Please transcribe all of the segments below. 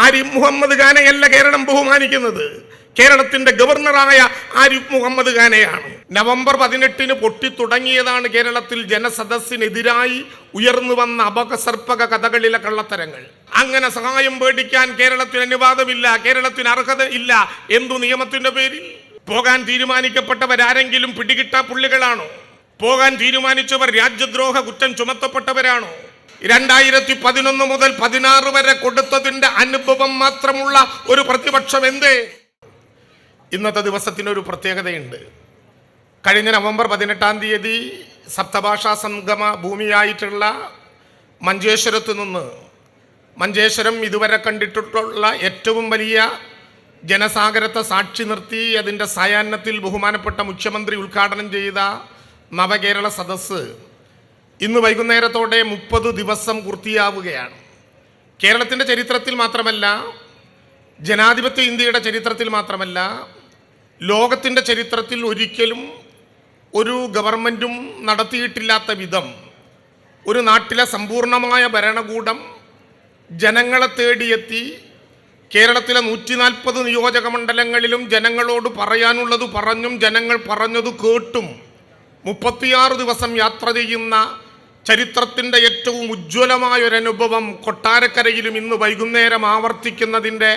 ആരിഫ് മുഹമ്മദ് ഖാനെയല്ല കേരളം ബഹുമാനിക്കുന്നത്, കേരളത്തിന്റെ ഗവർണറായ ആരിഫ് മുഹമ്മദ് ഖാനെയാണ്. നവംബർ 18 പൊട്ടിത്തുടങ്ങിയതാണ് കേരളത്തിൽ ജനസദസ്സിനെതിരായി ഉയർന്നു വന്ന അപകസർപ്പക കഥകളിലെ കള്ളത്തരങ്ങൾ. അങ്ങനെ സഹായം പേടിക്കാൻ കേരളത്തിന് അനുവാദമില്ല, കേരളത്തിന് അർഹത ഇല്ല. എന്തു നിയമത്തിന്റെ പേരിൽ? പോകാൻ തീരുമാനിക്കപ്പെട്ടവരാരെങ്കിലും പിടികിട്ടാ പുള്ളികളാണോ? പോകാൻ തീരുമാനിച്ചവർ രാജ്യദ്രോഹ കുറ്റം ചുമത്തപ്പെട്ടവരാണോ? 2011 മുതൽ 16 വരെ കൊടുത്തതിന്റെ അനുഭവം മാത്രമുള്ള ഒരു പ്രതിപക്ഷം എന്തേ? ഇന്നത്തെ ദിവസത്തിനൊരു പ്രത്യേകതയുണ്ട്. കഴിഞ്ഞ നവംബർ 18 സപ്തഭാഷാ സംഗമ ഭൂമിയായിട്ടുള്ള മഞ്ചേശ്വരത്ത് നിന്ന്, മഞ്ചേശ്വരം ഇതുവരെ കണ്ടിട്ടുള്ള ഏറ്റവും വലിയ ജനസാഗരത്തെ സാക്ഷി നിർത്തി അതിൻ്റെ സായാഹ്നത്തിൽ ബഹുമാനപ്പെട്ട മുഖ്യമന്ത്രി ഉദ്ഘാടനം ചെയ്ത നവകേരള സദസ്സ് ഇന്ന് വൈകുന്നേരത്തോടെ 30 ദിവസം പൂർത്തിയാവുകയാണ്. കേരളത്തിൻ്റെ ചരിത്രത്തിൽ മാത്രമല്ല, ജനാധിപത്യ ഇന്ത്യയുടെ ചരിത്രത്തിൽ മാത്രമല്ല, ലോകത്തിൻ്റെ ചരിത്രത്തിൽ ഒരിക്കലും ഒരു ഗവൺമെൻറ്റും നടത്തിയിട്ടില്ലാത്ത വിധം ഒരു നാട്ടിലെ സമ്പൂർണമായ ഭരണകൂടം ജനങ്ങളെ തേടിയെത്തി കേരളത്തിലെ 140 നിയോജക മണ്ഡലങ്ങളിലും ജനങ്ങളോട് പറയാനുള്ളത് പറഞ്ഞും ജനങ്ങൾ പറഞ്ഞത് കേട്ടും 36 ദിവസം യാത്ര ചെയ്യുന്ന ചരിത്രത്തിൻ്റെ ഏറ്റവും ഉജ്ജ്വലമായൊരനുഭവം കൊട്ടാരക്കരയിലും ഇന്ന് വൈകുന്നേരം ആവർത്തിക്കുന്നതിൻ്റെ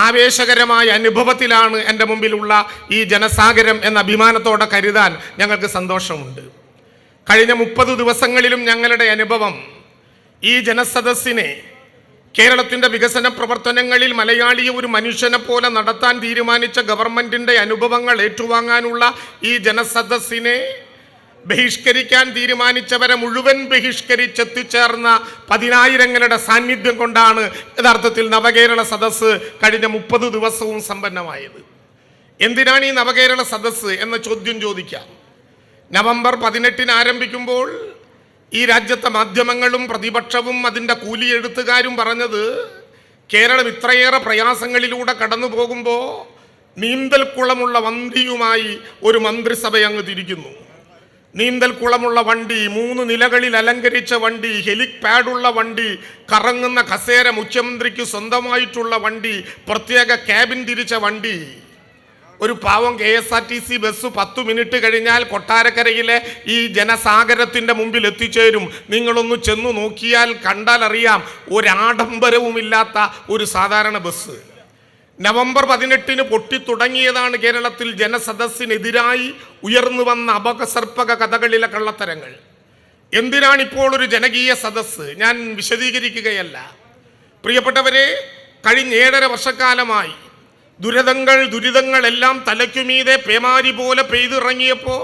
ആവേശകരമായ അനുഭവത്തിലാണ് എൻ്റെ മുമ്പിലുള്ള ഈ ജനസാഗരം എന്ന അഭിമാനത്തോടെ കരുതാൻ ഞങ്ങൾക്ക് സന്തോഷമുണ്ട്. കഴിഞ്ഞ 30 ദിവസങ്ങളിലും ഞങ്ങളുടെ അനുഭവം ഈ ജനസദസ്സിനെ കേരളത്തിൻ്റെ വികസന പ്രവർത്തനങ്ങളിൽ മലയാളിയെ ഒരു മനുഷ്യനെ പോലെ നടത്താൻ തീരുമാനിച്ച ഗവൺമെൻറ്റിൻ്റെ അനുഭവങ്ങൾ ഏറ്റുവാങ്ങാനുള്ള ഈ ജനസദസ്സിനെ ബഹിഷ്കരിക്കാൻ തീരുമാനിച്ചവരെ മുഴുവൻ ബഹിഷ്കരിച്ചെത്തിച്ചേർന്ന 10,000ങ്ങളുടെ സാന്നിധ്യം കൊണ്ടാണ് യഥാർത്ഥത്തിൽ നവകേരള സദസ്സ് കഴിഞ്ഞ 30 ദിവസവും സമ്പന്നമായത്. എന്തിനാണ് ഈ നവകേരള സദസ്സ് എന്ന ചോദ്യം ചോദിക്കാം. നവംബർ 18 ആരംഭിക്കുമ്പോൾ ഈ രാജ്യത്തെ മാധ്യമങ്ങളും പ്രതിപക്ഷവും അതിൻ്റെ കൂലിയെഴുത്തുകാരും പറഞ്ഞത് കേരളം ഇത്രയേറെ പ്രയാസങ്ങളിലൂടെ കടന്നു പോകുമ്പോൾ നീന്തൽക്കുളമുള്ള വണ്ടിയുമായി ഒരു മന്ത്രിസഭ അങ്ങ് തിരിക്കുന്നു. നീന്തൽക്കുളമുള്ള വണ്ടി, 3 നിലകളിൽ അലങ്കരിച്ച വണ്ടി, ഹെലിപാഡുള്ള വണ്ടി, കറങ്ങുന്ന കസേര, മുഖ്യമന്ത്രിക്ക് സ്വന്തമായിട്ടുള്ള വണ്ടി, പ്രത്യേക ക്യാബിൻ തിരിച്ച വണ്ടി. ഒരു പാവം KSRTC ബസ് 10 മിനിറ്റ് കഴിഞ്ഞാൽ കൊട്ടാരക്കരയിലെ ഈ ജനസാഗരത്തിൻ്റെ മുമ്പിൽ എത്തിച്ചേരും. നിങ്ങളൊന്ന് ചെന്നു നോക്കിയാൽ കണ്ടാൽ അറിയാം, ഒരാഡംബരവുമില്ലാത്ത ഒരു സാധാരണ ബസ്. നവംബർ 18 പൊട്ടിത്തുടങ്ങിയതാണ് കേരളത്തിൽ ജനസദസ്സിനെതിരായി ഉയർന്നു വന്ന അപകസർപ്പക കഥകളിലെ കള്ളത്തരങ്ങൾ. എന്തിനാണിപ്പോൾ ഒരു ജനകീയ സദസ്സ്? ഞാൻ വിശദീകരിക്കുകയല്ല. പ്രിയപ്പെട്ടവരെ, കഴിഞ്ഞ 7.5 വർഷക്കാലമായി ദുരിതങ്ങളെല്ലാം തലയ്ക്കുമീതെ പേമാരി പോലെ പെയ്തിറങ്ങിയപ്പോൾ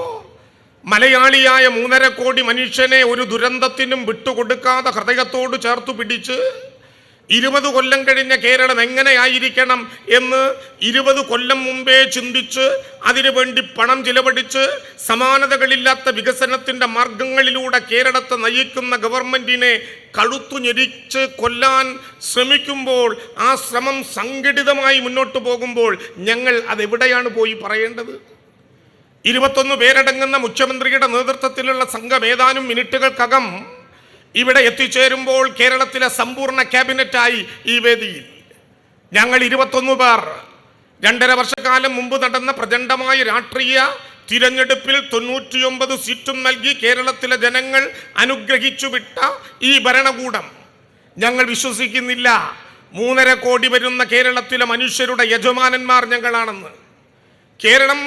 മലയാളിയായ 3.5 കോടി മനുഷ്യനെ ഒരു ദുരന്തത്തിനും വിട്ടുകൊടുക്കാതെ ഹൃദയത്തോട് ചേർത്തു പിടിച്ച് 20 കൊല്ലം കഴിഞ്ഞ കേരളം എങ്ങനെയായിരിക്കണം എന്ന് 20 കൊല്ലം മുമ്പേ ചിന്തിച്ച് അതിനുവേണ്ടി പണം ചിലവഴിച്ച് സമാനതകളില്ലാത്ത വികസനത്തിൻ്റെ മാർഗങ്ങളിലൂടെ കേരളത്തെ നയിക്കുന്ന ഗവൺമെൻറ്റിനെ കഴുത്തു ഞെരിച്ച് കൊല്ലാൻ ശ്രമിക്കുമ്പോൾ, ആ ശ്രമം സംഘടിതമായി മുന്നോട്ട് പോകുമ്പോൾ ഞങ്ങൾ അതെവിടെയാണ് പോയി പറയേണ്ടത്? 21 പേരടങ്ങുന്ന മുഖ്യമന്ത്രിയുടെ നേതൃത്വത്തിലുള്ള സംഘം ഏതാനും മിനിറ്റുകൾക്കകം ഇവിടെ എത്തിച്ചേരുമ്പോൾ കേരളത്തിലെ സമ്പൂർണ്ണ ക്യാബിനറ്റായി ഈ വേദിയിൽ ഞങ്ങൾ 21 പേർ 2.5 വർഷക്കാലം മുമ്പ് നടന്ന പ്രചണ്ഡമായ രാഷ്ട്രീയ തിരഞ്ഞെടുപ്പിൽ 99 സീറ്റും നൽകി കേരളത്തിലെ ജനങ്ങൾ അനുഗ്രഹിച്ചു വിട്ട ഈ ഭരണകൂടം ഞങ്ങൾ വിശ്വസിക്കുന്നില്ല 3.5 കോടി വരുന്ന കേരളത്തിലെ മനുഷ്യരുടെ യജമാനന്മാർ ഞങ്ങളാണെന്ന്. കേരളം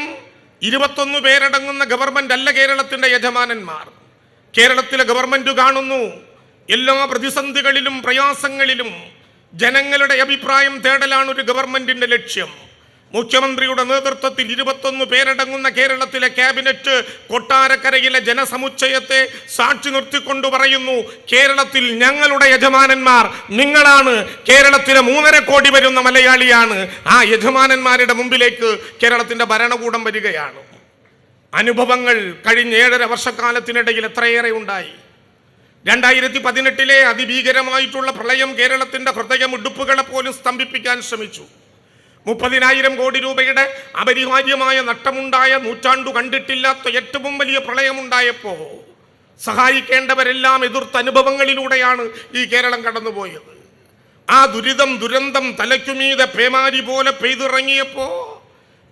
21 പേരടങ്ങുന്ന ഗവൺമെന്റ് അല്ല കേരളത്തിൻ്റെ യജമാനന്മാർ. കേരളത്തിലെ ഗവൺമെന്റ് കാണുന്നു എല്ലാ പ്രതിസന്ധികളിലും പ്രയാസങ്ങളിലും ജനങ്ങളുടെ അഭിപ്രായം തേടലാണ് ഒരു ഗവൺമെന്റിന്റെ ലക്ഷ്യം. മുഖ്യമന്ത്രിയുടെ നേതൃത്വത്തിൽ 21 പേരടങ്ങുന്ന കേരളത്തിലെ ക്യാബിനറ്റ് കൊട്ടാരക്കരയിലെ ജനസമുച്ചയത്തെ സാക്ഷി നിർത്തിക്കൊണ്ട് പറയുന്നു, കേരളത്തിൽ ഞങ്ങളുടെ യജമാനന്മാർ നിങ്ങളാണ്, കേരളത്തിലെ 3.5 കോടി വരുന്ന മലയാളിയാണ്. ആ യജമാനന്മാരുടെ മുമ്പിലേക്ക് കേരളത്തിന്റെ ഭരണകൂടം വരികയാണ്. അനുഭവങ്ങൾ കഴിഞ്ഞ 7.5 വർഷക്കാലത്തിനിടയിൽ എത്രയേറെ ഉണ്ടായി. 2018 അതിഭീകരമായിട്ടുള്ള പ്രളയം കേരളത്തിൻ്റെ ഹൃദയമിടുപ്പുകളെ പോലും സ്തംഭിപ്പിക്കാൻ ശ്രമിച്ചു. 30,000 കോടി രൂപയുടെ അപരിഹാര്യമായ നഷ്ടമുണ്ടായ, നൂറ്റാണ്ടു കണ്ടിട്ടില്ലാത്ത ഏറ്റവും വലിയ പ്രളയമുണ്ടായപ്പോൾ സഹായിക്കേണ്ടവരെല്ലാം എതിർത്ത അനുഭവങ്ങളിലൂടെയാണ് ഈ കേരളം കടന്നുപോയത്. ആ ദുരന്തം തലയ്ക്കുമീതെ പേമാരി പോലെ പെയ്തിറങ്ങിയപ്പോ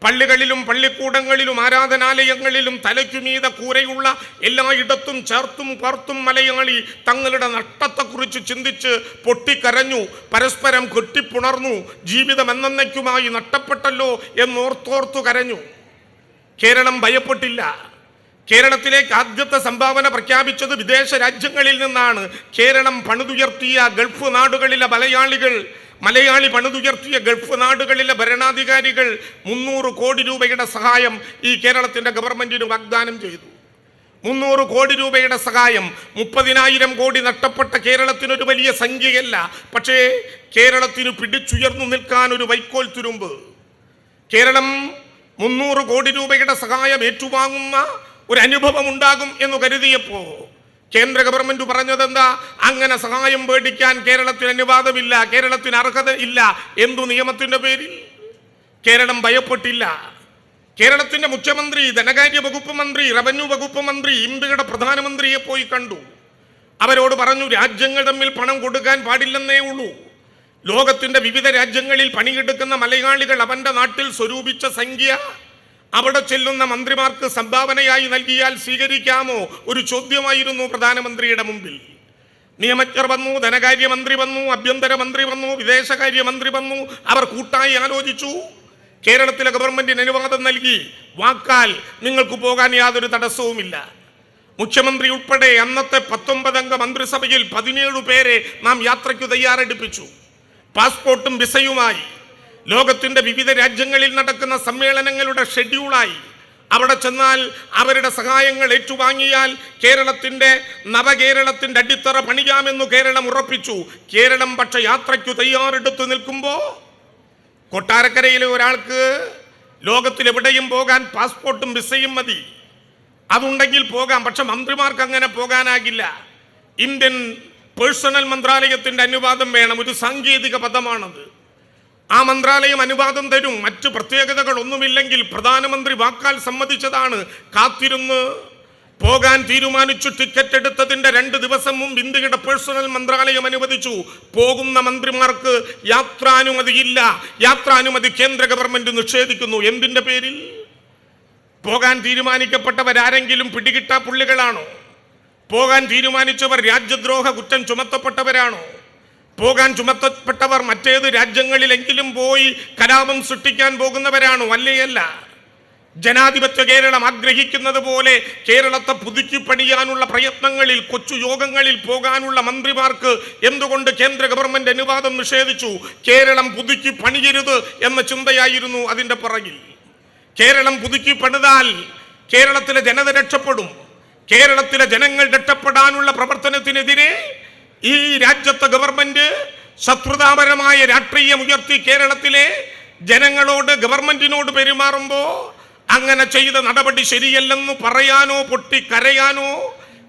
പള്ളികളിലും പള്ളിക്കൂടങ്ങളിലും ആരാധനാലയങ്ങളിലും തലയ്ക്കുമീതെ കൂരയുള്ള എല്ലായിടത്തും ചേർത്തും പാർത്തും മലയാളി തങ്ങളുടെ നഷ്ടത്തെക്കുറിച്ച് ചിന്തിച്ച് പൊട്ടിക്കരഞ്ഞു, പരസ്പരം കെട്ടിപ്പുണർന്നു. ജീവിതം എന്നേക്കുമായി നഷ്ടപ്പെട്ടല്ലോ എന്നോർത്തോർത്തു കരഞ്ഞു. കേരളം ഭയപ്പെട്ടില്ല. കേരളത്തിലേക്ക് ആദ്യത്തെ സംഭാവന പ്രഖ്യാപിച്ചത് വിദേശ രാജ്യങ്ങളിൽ നിന്നാണ്. കേരളം പണിതുയർത്തിയ ഗൾഫ് നാടുകളിലെ മലയാളി പണിതുയർത്തിയ ഗൾഫ് നാടുകളിലെ ഭരണാധികാരികൾ 300 കോടി രൂപയുടെ സഹായം ഈ കേരളത്തിൻ്റെ ഗവൺമെൻറ്റിന് വാഗ്ദാനം ചെയ്തു. 300 കോടി രൂപയുടെ സഹായം. 30,000 കോടി നഷ്ടപ്പെട്ട കേരളത്തിനൊരു വലിയ സംഖ്യയല്ല. പക്ഷേ കേരളത്തിന് പിടിച്ചുയർന്നു നിൽക്കാൻ ഒരു വൈക്കോൽ തുരുമ്പ്. കേരളം 300 കോടി രൂപയുടെ സഹായം ഏറ്റുവാങ്ങുന്ന ഒരു അനുഭവം ഉണ്ടാകും എന്ന് കരുതിയപ്പോൾ കേന്ദ്ര ഗവൺമെന്റ് പറഞ്ഞതെന്താ? അങ്ങനെ സഹായം മേടിക്കാൻ കേരളത്തിന് അനുവാദമില്ല, കേരളത്തിന് അർഹത ഇല്ല. എന്തു നിയമത്തിന്റെ പേരിൽ? കേരളം ഭയപ്പെട്ടില്ല. കേരളത്തിന്റെ മുഖ്യമന്ത്രി, ധനകാര്യ വകുപ്പ് മന്ത്രി, റവന്യൂ വകുപ്പ് മന്ത്രി ഇന്ത്യയുടെ പ്രധാനമന്ത്രിയെ പോയി കണ്ടു. അവരോട് പറഞ്ഞു, രാജ്യങ്ങൾ തമ്മിൽ പണം കൊടുക്കാൻ പാടില്ലെന്നേ ഉള്ളൂ. ലോകത്തിന്റെ വിവിധ രാജ്യങ്ങളിൽ പണിയെടുക്കുന്ന മലയാളികൾ അവന്റെ നാട്ടിൽ സ്വരൂപിച്ച സംഖ്യ അവിടെ ചെല്ലുന്ന മന്ത്രിമാർക്ക് സംഭാവനയായി നൽകിയാൽ സ്വീകരിക്കാമോ? ഒരു ചോദ്യമായിരുന്നു പ്രധാനമന്ത്രിയുടെ മുമ്പിൽ. നിയമജ്ഞർ വന്നു, ധനകാര്യമന്ത്രി വന്നു, ആഭ്യന്തരമന്ത്രി വന്നു, വിദേശകാര്യമന്ത്രി വന്നു. അവർ കൂട്ടായി ആലോചിച്ചു. കേരളത്തിലെ ഗവൺമെന്റിന് അനുവാദം നൽകി. വാക്കാൽ നിങ്ങൾക്ക് പോകാൻ യാതൊരു തടസ്സവുമില്ല. മുഖ്യമന്ത്രി ഉൾപ്പെടെ അന്നത്തെ 19 അംഗ മന്ത്രിസഭയിൽ 17 പേരെ നാം യാത്രയ്ക്ക് തയ്യാറെടുപ്പിച്ചു. പാസ്പോർട്ടും വിസയുമായി ലോകത്തിന്റെ വിവിധ രാജ്യങ്ങളിൽ നടക്കുന്ന സമ്മേളനങ്ങളുടെ ഷെഡ്യൂളായി. അവിടെ ചെന്നാൽ അവരുടെ സഹായങ്ങൾ ഏറ്റുവാങ്ങിയാൽ നവകേരളത്തിന്റെ അടിത്തറ പണിയാമെന്നു കേരളം ഉറപ്പിച്ചു. കേരളം പക്ഷെ യാത്രയ്ക്കു തയ്യാറെടുത്തു നിൽക്കുമ്പോൾ കൊട്ടാരക്കരയിലെ ഒരാൾക്ക് ലോകത്തിലെവിടെയും പോകാൻ പാസ്പോർട്ടും വിസയും മതി. അതുണ്ടെങ്കിൽ പോകാം. പക്ഷെ മന്ത്രിമാർക്ക് അങ്ങനെ പോകാനാകില്ല. ഇന്ത്യൻ പേഴ്സണൽ മന്ത്രാലയത്തിന്റെ അനുവാദം വേണം. ഒരു സാങ്കേതിക പദമാണത്. ആ മന്ത്രാലയം അനുവാദം തരും. മറ്റു പ്രത്യേകതകളൊന്നുമില്ലെങ്കിൽ പ്രധാനമന്ത്രി വാക്കാൽ സമ്മതിച്ചതാണ്. കാത്തിരുന്ന് പോകാൻ തീരുമാനിച്ചു. ടിക്കറ്റ് എടുത്തതിന്റെ 2 ദിവസം മുമ്പ് ഇന്ത്യയുടെ പേഴ്സണൽ മന്ത്രാലയം അനുവദിച്ചു. പോകുന്ന മന്ത്രിമാർക്ക് യാത്രാനുമതിയില്ല. യാത്രാനുമതി കേന്ദ്ര ഗവൺമെന്റ് നിഷേധിക്കുന്നു. എന്തിന്റെ പേരിൽ? പോകാൻ തീരുമാനിക്കപ്പെട്ടവരാരെങ്കിലും പിടികിട്ടാ പുള്ളികളാണോ? പോകാൻ തീരുമാനിച്ചവർ രാജ്യദ്രോഹ കുറ്റം ചുമത്തപ്പെട്ടവരാണോ? പോകാൻ ചുമത്തപ്പെട്ടവർ മറ്റേത് രാജ്യങ്ങളിലെങ്കിലും പോയി കലാപം സൃഷ്ടിക്കാൻ പോകുന്നവരാണോ? അല്ലേയല്ല. ജനാധിപത്യ കേരളം ആഗ്രഹിക്കുന്നത് പോലെ കേരളത്തെ പുതുക്കി പണിയാനുള്ള പ്രയത്നങ്ങളിൽ, കൊച്ചു യോഗങ്ങളിൽ പോകാനുള്ള മന്ത്രിമാർക്ക് എന്തുകൊണ്ട് കേന്ദ്ര ഗവൺമെന്റ് അനുവാദം നിഷേധിച്ചു? കേരളം പുതുക്കി പണിയരുത് എന്ന ചിന്തയായിരുന്നു അതിൻ്റെ പുറകിൽ. കേരളം പുതുക്കി പണിതാൽ കേരളത്തിലെ ജനത രക്ഷപ്പെടും. കേരളത്തിലെ ജനങ്ങൾ രക്ഷപ്പെടാനുള്ള പ്രവർത്തനത്തിനെതിരെ ഈ രാജ്യത്തെ ഗവൺമെന്റ് ശത്രുതാപരമായ രാഷ്ട്രീയം ഉയർത്തി കേരളത്തിലെ ജനങ്ങളോട്, ഗവൺമെന്റിനോട് പെരുമാറുമ്പോൾ അങ്ങനെ ചെയ്ത നടപടി ശരിയല്ലെന്ന് പറയാനോ പൊട്ടിക്കരയാനോ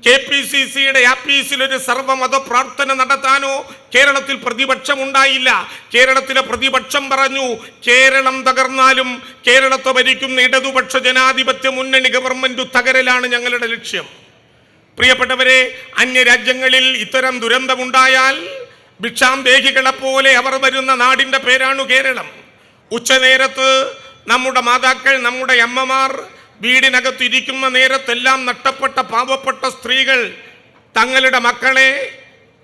KPCCയുടെ ആഫീസിൽ ഒരു സർവ്വമത പ്രാർത്ഥന നടത്താനോ കേരളത്തിൽ പ്രതിപക്ഷമുണ്ടായില്ല. കേരളത്തിലെ പ്രതിപക്ഷം പറഞ്ഞു, കേരളം തകർന്നാലും കേരളത്തെ ഭരിക്കുന്ന ഇടതുപക്ഷ ജനാധിപത്യ മുന്നണി ഗവൺമെന്റ് തകരലാണ് ഞങ്ങളുടെ ലക്ഷ്യം. പ്രിയപ്പെട്ടവരെ, അന്യരാജ്യങ്ങളിൽ ഇത്തരം ദുരന്തമുണ്ടായാൽ ഭിക്ഷാന്തേഹികളെ പോലെ അവർ വരുന്ന നാടിൻ്റെ പേരാണ് കേരളം. ഉച്ചനേരത്ത് നമ്മുടെ മാതാക്കൾ, നമ്മുടെ അമ്മമാർ വീടിനകത്തിരിക്കുന്ന നേരത്തെല്ലാം നഷ്ടപ്പെട്ട പാവപ്പെട്ട സ്ത്രീകൾ തങ്ങളുടെ മക്കളെ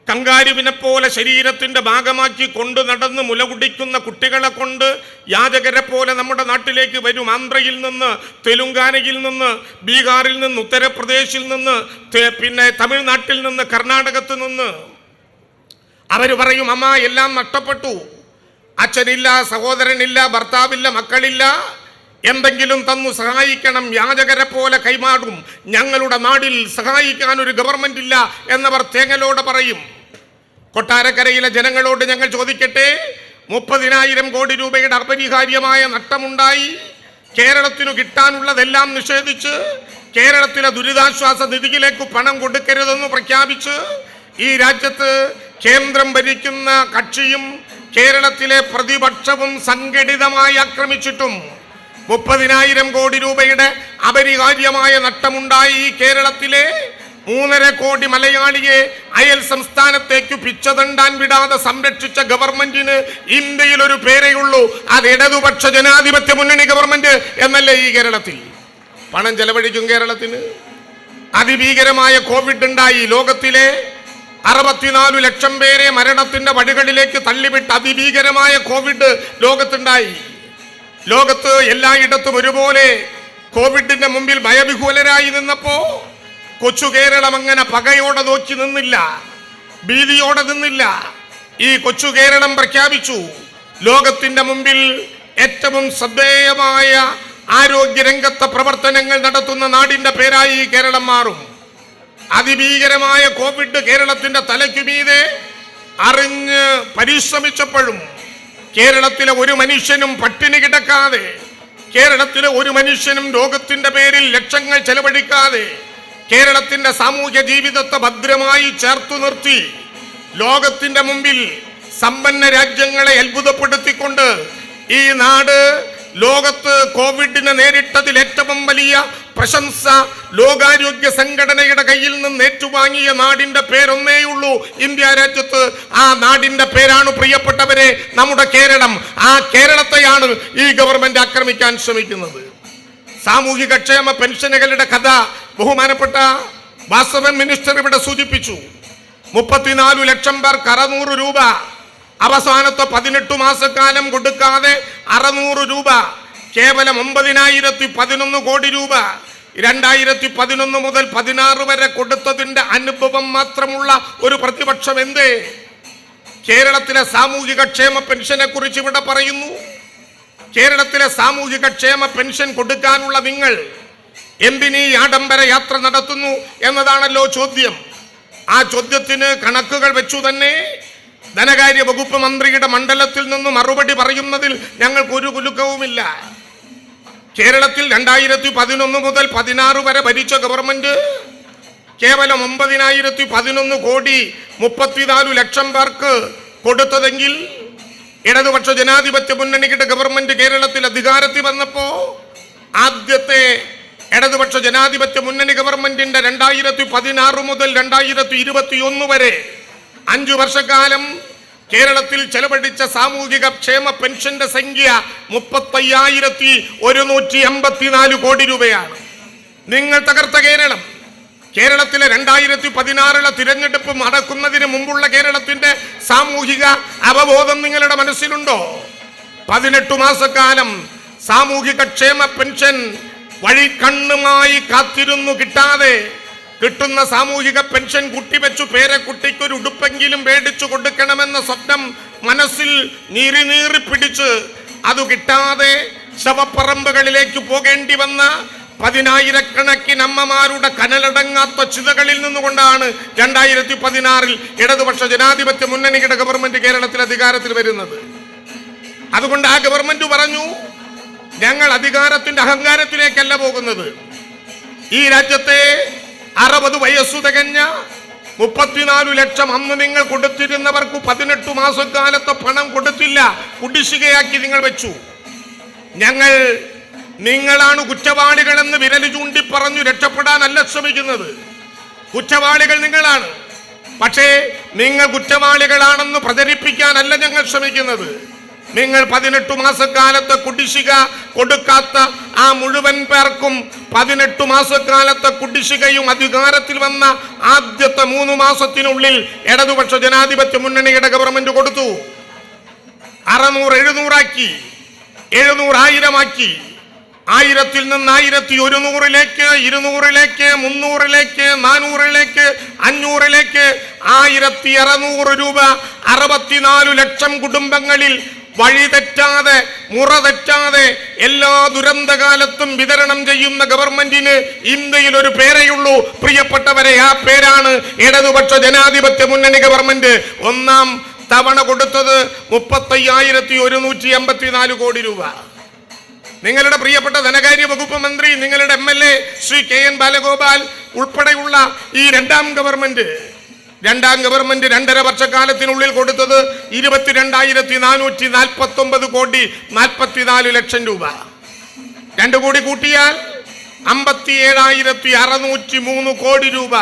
കങ്കാരുവിനെ പോലെ ശരീരത്തിൻ്റെ ഭാഗമാക്കി കൊണ്ടു നടന്ന് മുലകുടിക്കുന്ന കുട്ടികളെ കൊണ്ട് യാചകരെ പോലെ നമ്മുടെ നാട്ടിലേക്ക് വരും. ആന്ധ്രയിൽ നിന്ന്, തെലുങ്കാനയിൽ നിന്ന്, ബീഹാറിൽ നിന്ന്, ഉത്തർപ്രദേശിൽ നിന്ന്, പിന്നെ തമിഴ്നാട്ടിൽ നിന്ന്, കർണാടകത്തിൽ നിന്ന്. അവർ പറയും, അമ്മ എല്ലാം നഷ്ടപ്പെട്ടു, അച്ഛനില്ല, സഹോദരനില്ല, ഭർത്താവില്ല, മക്കളില്ല, എന്തെങ്കിലും തന്നു സഹായിക്കണം. യാചകരെ പോലെ കൈമാറും. ഞങ്ങളുടെ നാടിൽ സഹായിക്കാൻ ഒരു ഗവൺമെന്റ് ഇല്ല എന്നവർ തേങ്ങലോടെ പറയും. കൊട്ടാരക്കരയിലെ ജനങ്ങളോട് ഞങ്ങൾ ചോദിക്കട്ടെ, 30,000 കോടി രൂപയുടെ അപരിഹാര്യമായ നഷ്ടമുണ്ടായി. കേരളത്തിനു കിട്ടാനുള്ളതെല്ലാം നിഷേധിച്ച് കേരളത്തിലെ ദുരിതാശ്വാസ നിധിയിലേക്ക് പണം കൊടുക്കരുതെന്ന് പ്രഖ്യാപിച്ച് ഈ രാജ്യത്ത് കേന്ദ്രം ഭരിക്കുന്ന കക്ഷിയും കേരളത്തിലെ പ്രതിപക്ഷവും സംഘടിതമായി ആക്രമിച്ചിട്ടും 30,000 കോടി രൂപയുടെ അപരിഹാര്യമായ നഷ്ടമുണ്ടായി. കേരളത്തിലെ 3.5 കോടി മലയാളിയെ അയൽ സംസ്ഥാനത്തേക്ക് പിച്ചതണ്ടാൻ വിടാതെ സംരക്ഷിച്ച ഗവൺമെന്റിന് ഇന്ത്യയിൽ ഒരു പേരേയുള്ളൂ, അത് ഇടതുപക്ഷ ജനാധിപത്യ മുന്നണി ഗവൺമെന്റ് എന്നല്ലേ ഈ കേരളത്തിൽ. പണം ചെലവഴിക്കും കേരളത്തിന്. അതിഭീകരമായ കോവിഡ് ഉണ്ടായി. ലോകത്തിലെ 64 ലക്ഷം പേരെ മരണത്തിന്റെ വഴികളിലേക്ക് തള്ളിവിട്ട് അതിഭീകരമായ കോവിഡ് ലോകത്തുണ്ടായി. ലോകത്ത് എല്ലായിടത്തും ഒരുപോലെ കോവിഡിന്റെ മുമ്പിൽ ഭയവിഹ്വലരായി നിന്നപ്പോ കൊച്ചു കേരളം അങ്ങനെ പകയോടെ നോക്കി നിന്നില്ല, ഭീതിയോടെ നിന്നില്ല. ഈ കൊച്ചു കേരളം പ്രഖ്യാപിച്ചു, ലോകത്തിന്റെ മുമ്പിൽ ഏറ്റവും ശ്രദ്ധേയമായ ആരോഗ്യരംഗത്തെ പ്രവർത്തനങ്ങൾ നടത്തുന്ന നാടിന്റെ പേരായി കേരളം മാറും. അതിഭീകരമായ കോവിഡ് കേരളത്തിന്റെ തലയ്ക്കുമീതെ അറിഞ്ഞ് പരിശ്രമിച്ചപ്പോഴും കേരളത്തിലെ ഒരു മനുഷ്യനും പട്ടിണി കിടക്കാതെ, കേരളത്തിലെ ഒരു മനുഷ്യനും രോഗത്തിന്റെ പേരിൽ ലക്ഷങ്ങൾ ചെലവഴിക്കാതെ കേരളത്തിന്റെ സാമൂഹ്യ ജീവിതത്തെ ഭദ്രമായി ചേർത്തു നിർത്തി ലോകത്തിന്റെ മുമ്പിൽ സമ്പന്ന രാജ്യങ്ങളെ അത്ഭുതപ്പെടുത്തിക്കൊണ്ട് ഈ നാട് ലോകത്ത് കോവിഡിനെ നേരിട്ടതിൽ ഏറ്റവും വലിയ പ്രശംസ ലോകാരോഗ്യ സംഘടനയുടെ കയ്യിൽ നിന്ന് ഏറ്റുവാങ്ങിയ നാടിന്റെ പേരൊന്നേയുള്ളൂ ഇന്ത്യ രാജ്യത്ത്. ആ നാടിന്റെ പേരാണ് പ്രിയപ്പെട്ടവരെ നമ്മുടെ കേരളം. ആ കേരളത്തെയാണ് ഈ ഗവൺമെന്റ് ആക്രമിക്കാൻ ശ്രമിക്കുന്നത്. സാമൂഹിക ക്ഷേമ പെൻഷനുകളുടെ കഥ ബഹുമാനപ്പെട്ട വാസവൻ മിനിസ്റ്റർ ഇവിടെ സൂചിപ്പിച്ചു. 34 ലക്ഷം പേർക്ക് 600 രൂപ, അവസാനത്തെ 18 മാസക്കാലം കൊടുക്കാതെ 600 രൂപ, കേവലം 9,011 കോടി രൂപ 2011 മുതൽ 16 വരെ കൊടുത്തതിന്റെ അനുഭവം മാത്രമുള്ള ഒരു പ്രതിപക്ഷം എന്തേ? കേരളത്തിലെ സാമൂഹിക ക്ഷേമ പെൻഷനെ കുറിച്ച് ഇവിടെ പറയുന്നു. കേരളത്തിലെ സാമൂഹിക ക്ഷേമ പെൻഷൻ കൊടുക്കാനുള്ള നിങ്ങൾ എന്തിനീ ആഡംബര യാത്ര നടത്തുന്നു എന്നതാണല്ലോ ചോദ്യം. ആ ചോദ്യത്തിന് കണക്കുകൾ വെച്ചു തന്നെ ധനകാര്യ വകുപ്പ് മന്ത്രിയുടെ മണ്ഡലത്തിൽ നിന്ന് മറുപടി പറയുന്നതിൽ ഞങ്ങൾക്ക് ഒരു കുലുക്കവുമില്ല. കേരളത്തിൽ 2011 മുതൽ 16 വരെ ഭരിച്ച ഗവൺമെന്റ് കേവലം 9,011 കോടി 34 ലക്ഷം പേർക്ക് കൊടുത്തതെങ്കിൽ ഇടതുപക്ഷ ജനാധിപത്യ മുന്നണിയുടെ ഗവൺമെന്റ് കേരളത്തിൽ അധികാരത്തിൽ വന്നപ്പോ ആദ്യത്തെ ഇടതുപക്ഷ ജനാധിപത്യ മുന്നണി ഗവൺമെന്റിന്റെ 2016 മുതൽ 2021 വരെ 5 വർഷക്കാലം കേരളത്തിൽ ചെലവഴിച്ച സാമൂഹിക ക്ഷേമ പെൻഷന്റെ സംഖ്യ 35,184 കോടി രൂപയാണ്. നിങ്ങൾ തകർത്ത കേരളം, കേരളത്തിലെ 2016 തിരഞ്ഞെടുപ്പ് നടക്കുന്നതിന് മുമ്പുള്ള കേരളത്തിന്റെ സാമൂഹിക അവബോധം നിങ്ങളുടെ മനസ്സിലുണ്ടോ? 18 മാസക്കാലം സാമൂഹിക ക്ഷേമ പെൻഷൻ വഴിക്കണ്ണുമായി കാത്തിരുന്നു കിട്ടാതെ കിട്ടുന്ന സാമൂഹിക പെൻഷൻ കുട്ടിവെച്ചു പേരക്കുട്ടിക്കൊരു ഉടുപ്പെങ്കിലും മേടിച്ചു കൊടുക്കണമെന്ന സ്വപ്നം മനസ്സിൽ നീറി പിടിച്ച് അത് കിട്ടാതെ ശവപ്പറമ്പുകളിലേക്ക് പോകേണ്ടി വന്ന 10,000-കണക്കിന് അമ്മമാരുടെ കനലടങ്ങാത്ത ചിതകളിൽ നിന്നുകൊണ്ടാണ് 2016 ഇടതുപക്ഷ ജനാധിപത്യ മുന്നണിയുടെ ഗവൺമെന്റ് കേരളത്തിൽ അധികാരത്തിൽ വരുന്നത്. അതുകൊണ്ട് ആ ഗവൺമെന്റ് പറഞ്ഞു, ഞങ്ങൾ അധികാരത്തിന്റെ അഹങ്കാരത്തിലേക്കല്ല പോകുന്നത്. ഈ രാജ്യത്തെ 60 വയസ്സു തികഞ്ഞ 34 ലക്ഷം അന്ന് നിങ്ങൾ കൊടുത്തിരുന്നവർക്ക് 18 മാസക്കാലത്തെ പണം കൊടുത്തില്ല, കുടിശ്ശികയാക്കി നിങ്ങൾ വെച്ചു. ഞങ്ങൾ നിങ്ങളാണ് കുറ്റവാളികളെന്ന് വിരൽ ചൂണ്ടി പറഞ്ഞു രക്ഷപ്പെടാനല്ല ശ്രമിക്കുന്നത്. കുറ്റവാളികൾ നിങ്ങളാണ്, പക്ഷേ നിങ്ങൾ കുറ്റവാളികളാണെന്ന് പ്രചരിപ്പിക്കാനല്ല ഞങ്ങൾ ശ്രമിക്കുന്നത്. നിങ്ങൾ 18 മാസക്കാലത്തെ കുടിശ്ശിക കൊടുക്കാത്ത ആ മുഴുവൻ പേർക്കും 18 മാസക്കാലത്തെ കുടിശ്ശികയും അധികാരത്തിൽ വന്ന ആദ്യത്തെ 3 മാസത്തിനുള്ളിൽ ഇടതുപക്ഷ ജനാധിപത്യ മുന്നണിയുടെ ഗവൺമെന്റ് കൊടുത്തു. 600 700 ആക്കി, 700 1000 ആക്കി, 1000-ൽ നിന്ന് 1100-ലേക്ക്, 200-ലേക്ക്, 300-ലേക്ക്, 400-ലേക്ക്, 500-ലേക്ക് 1600 രൂപ 64 ലക്ഷം കുടുംബങ്ങളിൽ വഴി തെറ്റാതെ മുറ തെറ്റാതെ എല്ലാ ദുരന്തകാലത്തും വിതരണം ചെയ്യുന്ന ഗവൺമെന്റിന് ഇന്ത്യയിൽ ഒരു പേരേയുള്ളൂ പ്രിയപ്പെട്ടവരെ. ആ പേരാണ് ഇടതുപക്ഷ ജനാധിപത്യ മുന്നണി ഗവൺമെന്റ്. ഒന്നാം തവണ കൊടുത്തത് 35,184 കോടി രൂപ. നിങ്ങളുടെ പ്രിയപ്പെട്ട ധനകാര്യ വകുപ്പ് മന്ത്രി, നിങ്ങളുടെ MLA ശ്രീ KN ബാലഗോപാൽ ഉൾപ്പെടെയുള്ള ഈ രണ്ടാം ഗവൺമെന്റ് 2.5 വർഷക്കാലത്തിനുള്ളിൽ കൊടുത്തത് 22,449 കോടി 44 ലക്ഷം രൂപ. 2 കൂടി കൂട്ടിയാൽ 57,603 കോടി രൂപ.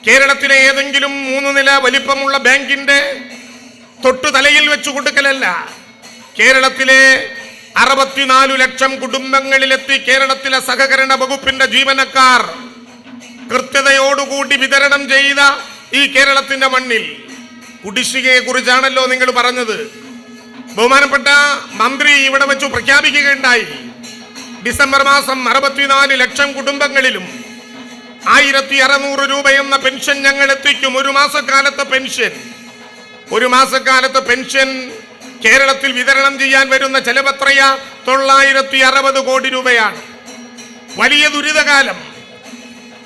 കേരളത്തിലെ ഏതെങ്കിലും 3 നില വലിപ്പമുള്ള ബാങ്കിന്റെ തൊട്ടുതലയിൽ വെച്ചു കൊടുക്കലല്ല. കേരളത്തിലെ 64 ലക്ഷം കുടുംബങ്ങളിലെത്തി കേരളത്തിലെ സഹകരണ വകുപ്പിന്റെ ജീവനക്കാർ കൃത്യതയോടുകൂടി വിതരണം ചെയ്ത ഈ കേരളത്തിന്റെ മണ്ണിൽ കുടിശ്ശികയെ കുറിച്ചാണല്ലോ നിങ്ങൾ പറഞ്ഞത്. ബഹുമാനപ്പെട്ട മന്ത്രി ഇവിടെ വെച്ചു പ്രഖ്യാപിക്കുകയുണ്ടായി. ഡിസംബർ മാസം 64 ലക്ഷം കുടുംബങ്ങളിലും 1600 രൂപ എന്ന പെൻഷൻ ഞങ്ങൾ എത്തിക്കും. ഒരു മാസക്കാലത്തെ പെൻഷൻ കേരളത്തിൽ വിതരണം ചെയ്യാൻ വരുന്ന ചെലവെത്രയാ? 960 കോടി രൂപയാണ്. വലിയ ദുരിതകാലം.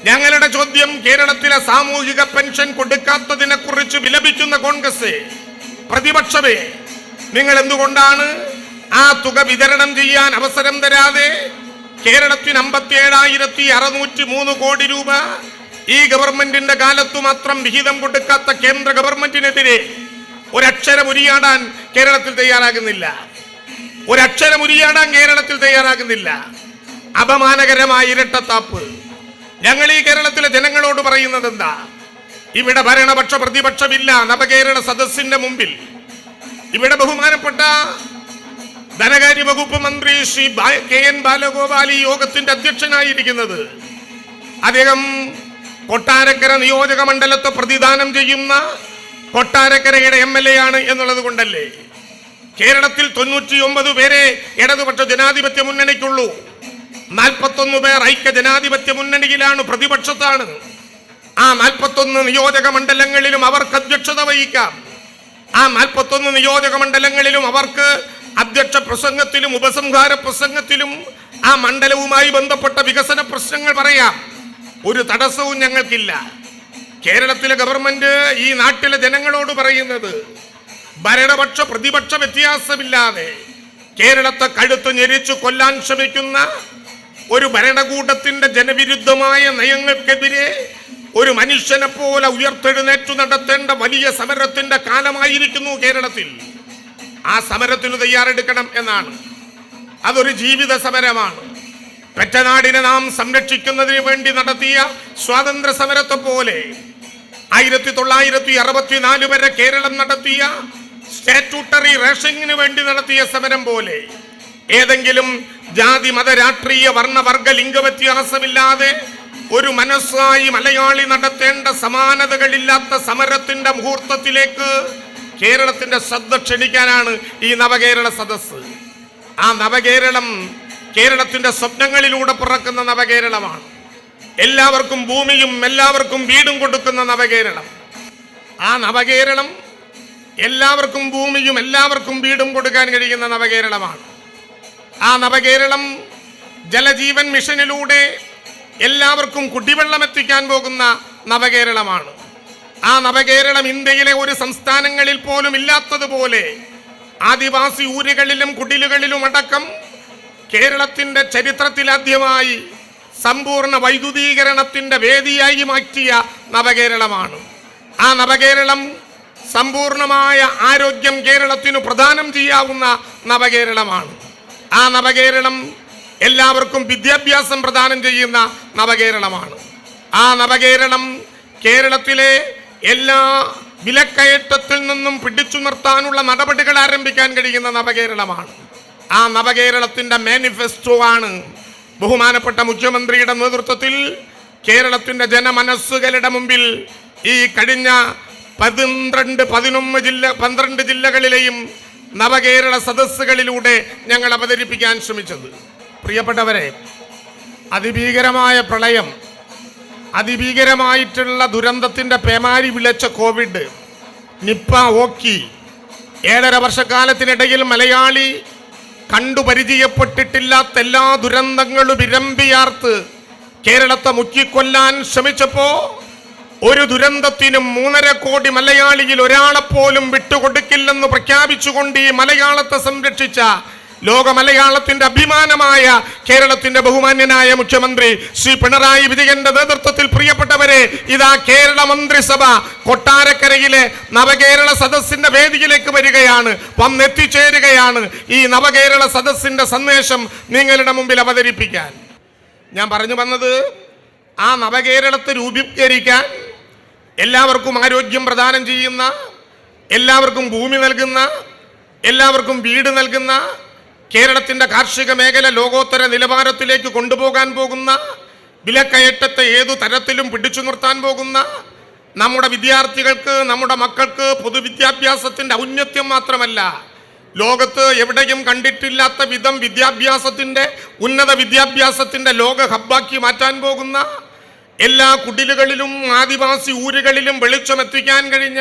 ഞങ്ങളുടെ ചോദ്യം, കേരളത്തിലെ സാമൂഹിക പെൻഷൻ കൊടുക്കാത്തതിനെ കുറിച്ച് വിലപിക്കുന്ന കോൺഗ്രസ് പ്രതിപക്ഷമേ, നിങ്ങൾ എന്തുകൊണ്ടാണ് ആ തുക വിതരണം ചെയ്യാൻ അവസരം തരാതെ കേരളത്തിന് 57,603 കോടി രൂപ ഈ ഗവൺമെന്റിന്റെ കാലത്തു മാത്രം വിഹിതം കൊടുക്കാത്ത കേന്ദ്ര ഗവൺമെന്റിനെതിരെ ഒരക്ഷരം ഉരിയാടാൻ കേരളത്തിൽ തയ്യാറാകുന്നില്ല. അപമാനകരമായ ഇരട്ടത്താപ്പ്. ഞങ്ങൾ ഈ കേരളത്തിലെ ജനങ്ങളോട് പറയുന്നത് എന്താ? ഇവിടെ ഭരണപക്ഷ പ്രതിപക്ഷമില്ല. നവകേരള സദസ്സിന്റെ മുമ്പിൽ ഇവിടെ ബഹുമാനപ്പെട്ട ധനകാര്യ വകുപ്പ് മന്ത്രി ശ്രീ KN ബാലഗോപാൽ ഈ യോഗത്തിന്റെ അധ്യക്ഷനായിരിക്കുന്നത്. അദ്ദേഹം കൊട്ടാരക്കര നിയോജക മണ്ഡലത്തെ പ്രതിദാനം ചെയ്യുന്ന കൊട്ടാരക്കരയുടെ MLA ആണ് എന്നുള്ളത് കൊണ്ടല്ലേ? കേരളത്തിൽ 99 പേരെ ഇടതുപക്ഷ ജനാധിപത്യ മുന്നണിക്കുള്ളൂ. 41 പേർ ഐക്യ ജനാധിപത്യ മുന്നണിയിലാണ്, പ്രതിപക്ഷത്താണ്. ആ 41 നിയോജക മണ്ഡലങ്ങളിലും അവർക്ക് അധ്യക്ഷത വഹിക്കാം. ആ 41 നിയോജക മണ്ഡലങ്ങളിലും അവർക്ക് അധ്യക്ഷ പ്രസംഗത്തിലും ഉപസംഹാര പ്രസംഗത്തിലും ആ മണ്ഡലവുമായി ബന്ധപ്പെട്ട വികസന പ്രശ്നങ്ങൾ പറയാം. ഒരു തടസ്സവും ഞങ്ങൾക്കില്ല. കേരളത്തിലെ ഗവൺമെന്റ് ഈ നാട്ടിലെ ജനങ്ങളോട് പറയുന്നത്, ഭരണപക്ഷ പ്രതിപക്ഷ വ്യത്യാസമില്ലാതെ കേരളത്തെ കഴുത്ത് ഞെരിച്ചു കൊല്ലാൻ ശ്രമിക്കുന്ന ഒരു ഭരണകൂടത്തിന്റെ ജനവിരുദ്ധമായ നയങ്ങൾക്കെതിരെ ഒരു മനുഷ്യനെ പോലെ ഉയർത്തെഴുന്നേറ്റു നടത്തേണ്ട വലിയ സമരത്തിന്റെ കാലമായിരിക്കുന്നു കേരളത്തിൽ. ആ സമരത്തിന് തയ്യാറെടുക്കണം എന്നാണ്. അതൊരു ജീവിത സമരമാണ്. പെറ്റനാടിനെ നാം സംരക്ഷിക്കുന്നതിന് വേണ്ടി നടത്തിയ സ്വാതന്ത്ര്യ സമരത്തെ പോലെ 1964 വരെ കേരളം നടത്തിയ സ്റ്റാറ്റ്യൂട്ടറി റേഷനിങ്ങിന് വേണ്ടി നടത്തിയ സമരം പോലെ ഏതെങ്കിലും ജാതി മത രാഷ്ട്രീയ വർണ്ണവർഗ ലിംഗവ്യത്യാസമില്ലാതെ ഒരു മനസ്സായി മലയാളി നടത്തേണ്ട സമാനതകളില്ലാത്ത സമരത്തിന്റെ മുഹൂർത്തത്തിലേക്ക് കേരളത്തിന്റെ ശ്രദ്ധ ക്ഷണിക്കാനാണ് ഈ നവകേരള സദസ്സ്. ആ നവകേരളം കേരളത്തിന്റെ സ്വപ്നങ്ങളിലൂടെ പിറക്കുന്ന നവകേരളമാണ്. എല്ലാവർക്കും ഭൂമിയും എല്ലാവർക്കും വീടും കൊടുക്കുന്ന നവകേരളം. ആ നവകേരളം എല്ലാവർക്കും ഭൂമിയും എല്ലാവർക്കും വീടും കൊടുക്കാൻ കഴിയുന്ന നവകേരളമാണ്. ആ നവകേരളം ജലജീവൻ മിഷനിലൂടെ എല്ലാവർക്കും കുടിവെള്ളം എത്തിക്കാൻ പോകുന്ന നവകേരളമാണ്. ആ നവകേരളം ഇന്ത്യയിലെ ഒരു സംസ്ഥാനങ്ങളിൽ പോലും ഇല്ലാത്തതുപോലെ ആദിവാസി ഊരുകളിലും കുടിലുകളിലും അടക്കം കേരളത്തിന്റെ ചരിത്രത്തിലാദ്യമായി സമ്പൂർണ്ണ വൈദ്യുതീകരണത്തിന്റെ വേദിയായി മാറ്റിയ നവകേരളമാണ്. ആ നവകേരളം സമ്പൂർണമായ ആരോഗ്യം കേരളത്തിന് പ്രദാനം ചെയ്യാവുന്ന നവകേരളമാണ്. ആ നവകേരളം എല്ലാവർക്കും വിദ്യാഭ്യാസം പ്രദാനം ചെയ്യുന്ന നവകേരളമാണ്. ആ നവകേരളം കേരളത്തിലെ എല്ലാ വിലക്കയറ്റത്തിൽ നിന്നും പിടിച്ചു നിർത്താനുള്ള നടപടികൾ ആരംഭിക്കാൻ കഴിയുന്ന നവകേരളമാണ്. ആ നവകേരളത്തിന്റെ മാനിഫെസ്റ്റോ ആണ് ബഹുമാനപ്പെട്ട മുഖ്യമന്ത്രിയുടെ നേതൃത്വത്തിൽ കേരളത്തിന്റെ ജനമനസ്സുകളുടെ മുമ്പിൽ ഈ കഴിഞ്ഞ 12 ജില്ലകളിലെയും നവകേരള സദസ്സുകളിലൂടെ ഞങ്ങൾ അവതരിപ്പിക്കാൻ ശ്രമിച്ചത്. പ്രിയപ്പെട്ടവരെ, അതിഭീകരമായ പ്രളയം, അതിഭീകരമായിട്ടുള്ള ദുരന്തത്തിന്റെ പേമാരി വിളച്ച കോവിഡ്, നിപ്പ, ഓക്കി, 7.5 വർഷക്കാലത്തിനിടയിൽ മലയാളി കണ്ടുപരിചയപ്പെട്ടിട്ടില്ലാത്ത എല്ലാ ദുരന്തങ്ങളും ഇരമ്പിയാർത്ത് കേരളത്തെ മുക്കിക്കൊല്ലാൻ ശ്രമിച്ചപ്പോ ഒരു ദുരന്തത്തിനും 3.5 കോടി മലയാളിയിൽ ഒരാളെപ്പോലും വിട്ടുകൊടുക്കില്ലെന്ന് പ്രഖ്യാപിച്ചുകൊണ്ട് ഈ മലയാളത്തെ സംരക്ഷിച്ച ലോക മലയാളത്തിന്റെ അഭിമാനമായ കേരളത്തിന്റെ ബഹുമാന്യനായ മുഖ്യമന്ത്രി ശ്രീ പിണറായി വിജയന്റെ നേതൃത്വത്തിൽ പ്രിയപ്പെട്ടവരെ, ഇതാ കേരള മന്ത്രിസഭ കൊട്ടാരക്കരയിലെ നവകേരള സദസ്സിന്റെ വേദിയിലേക്ക് വരികയാണ്, വന്നെത്തിച്ചേരുകയാണ്. ഈ നവകേരള സദസ്സിന്റെ സന്ദേശം നിങ്ങളുടെ മുമ്പിൽ അവതരിപ്പിക്കാൻ ഞാൻ പറഞ്ഞു വന്നത്, ആ നവകേരളത്തെ രൂപീകരിക്കാൻ എല്ലാവർക്കും ആരോഗ്യം പ്രദാനം ചെയ്യുന്ന, എല്ലാവർക്കും ഭൂമി നൽകുന്ന, എല്ലാവർക്കും വീട് നൽകുന്ന, കേരളത്തിൻ്റെ കാർഷിക മേഖല ലോകോത്തര നിലവാരത്തിലേക്ക് കൊണ്ടുപോകാൻ പോകുന്ന, വിലക്കയറ്റത്തെ ഏതു തരത്തിലും പിടിച്ചു നിർത്താൻ പോകുന്ന, നമ്മുടെ വിദ്യാർത്ഥികൾക്ക്, നമ്മുടെ മക്കൾക്ക് പൊതുവിദ്യാഭ്യാസത്തിൻ്റെ ഔന്നത്യം മാത്രമല്ല, ലോകത്ത് എവിടെയും കണ്ടിട്ടില്ലാത്ത വിധം വിദ്യാഭ്യാസത്തിൻ്റെ, ഉന്നത വിദ്യാഭ്യാസത്തിൻ്റെ ലോക ഹബ്ബാക്കി മാറ്റാൻ പോകുന്ന, എല്ലാ കുടിലുകളിലും ആദിവാസി ഊരുകളിലും വെളിച്ചമെത്തിക്കാൻ കഴിഞ്ഞ,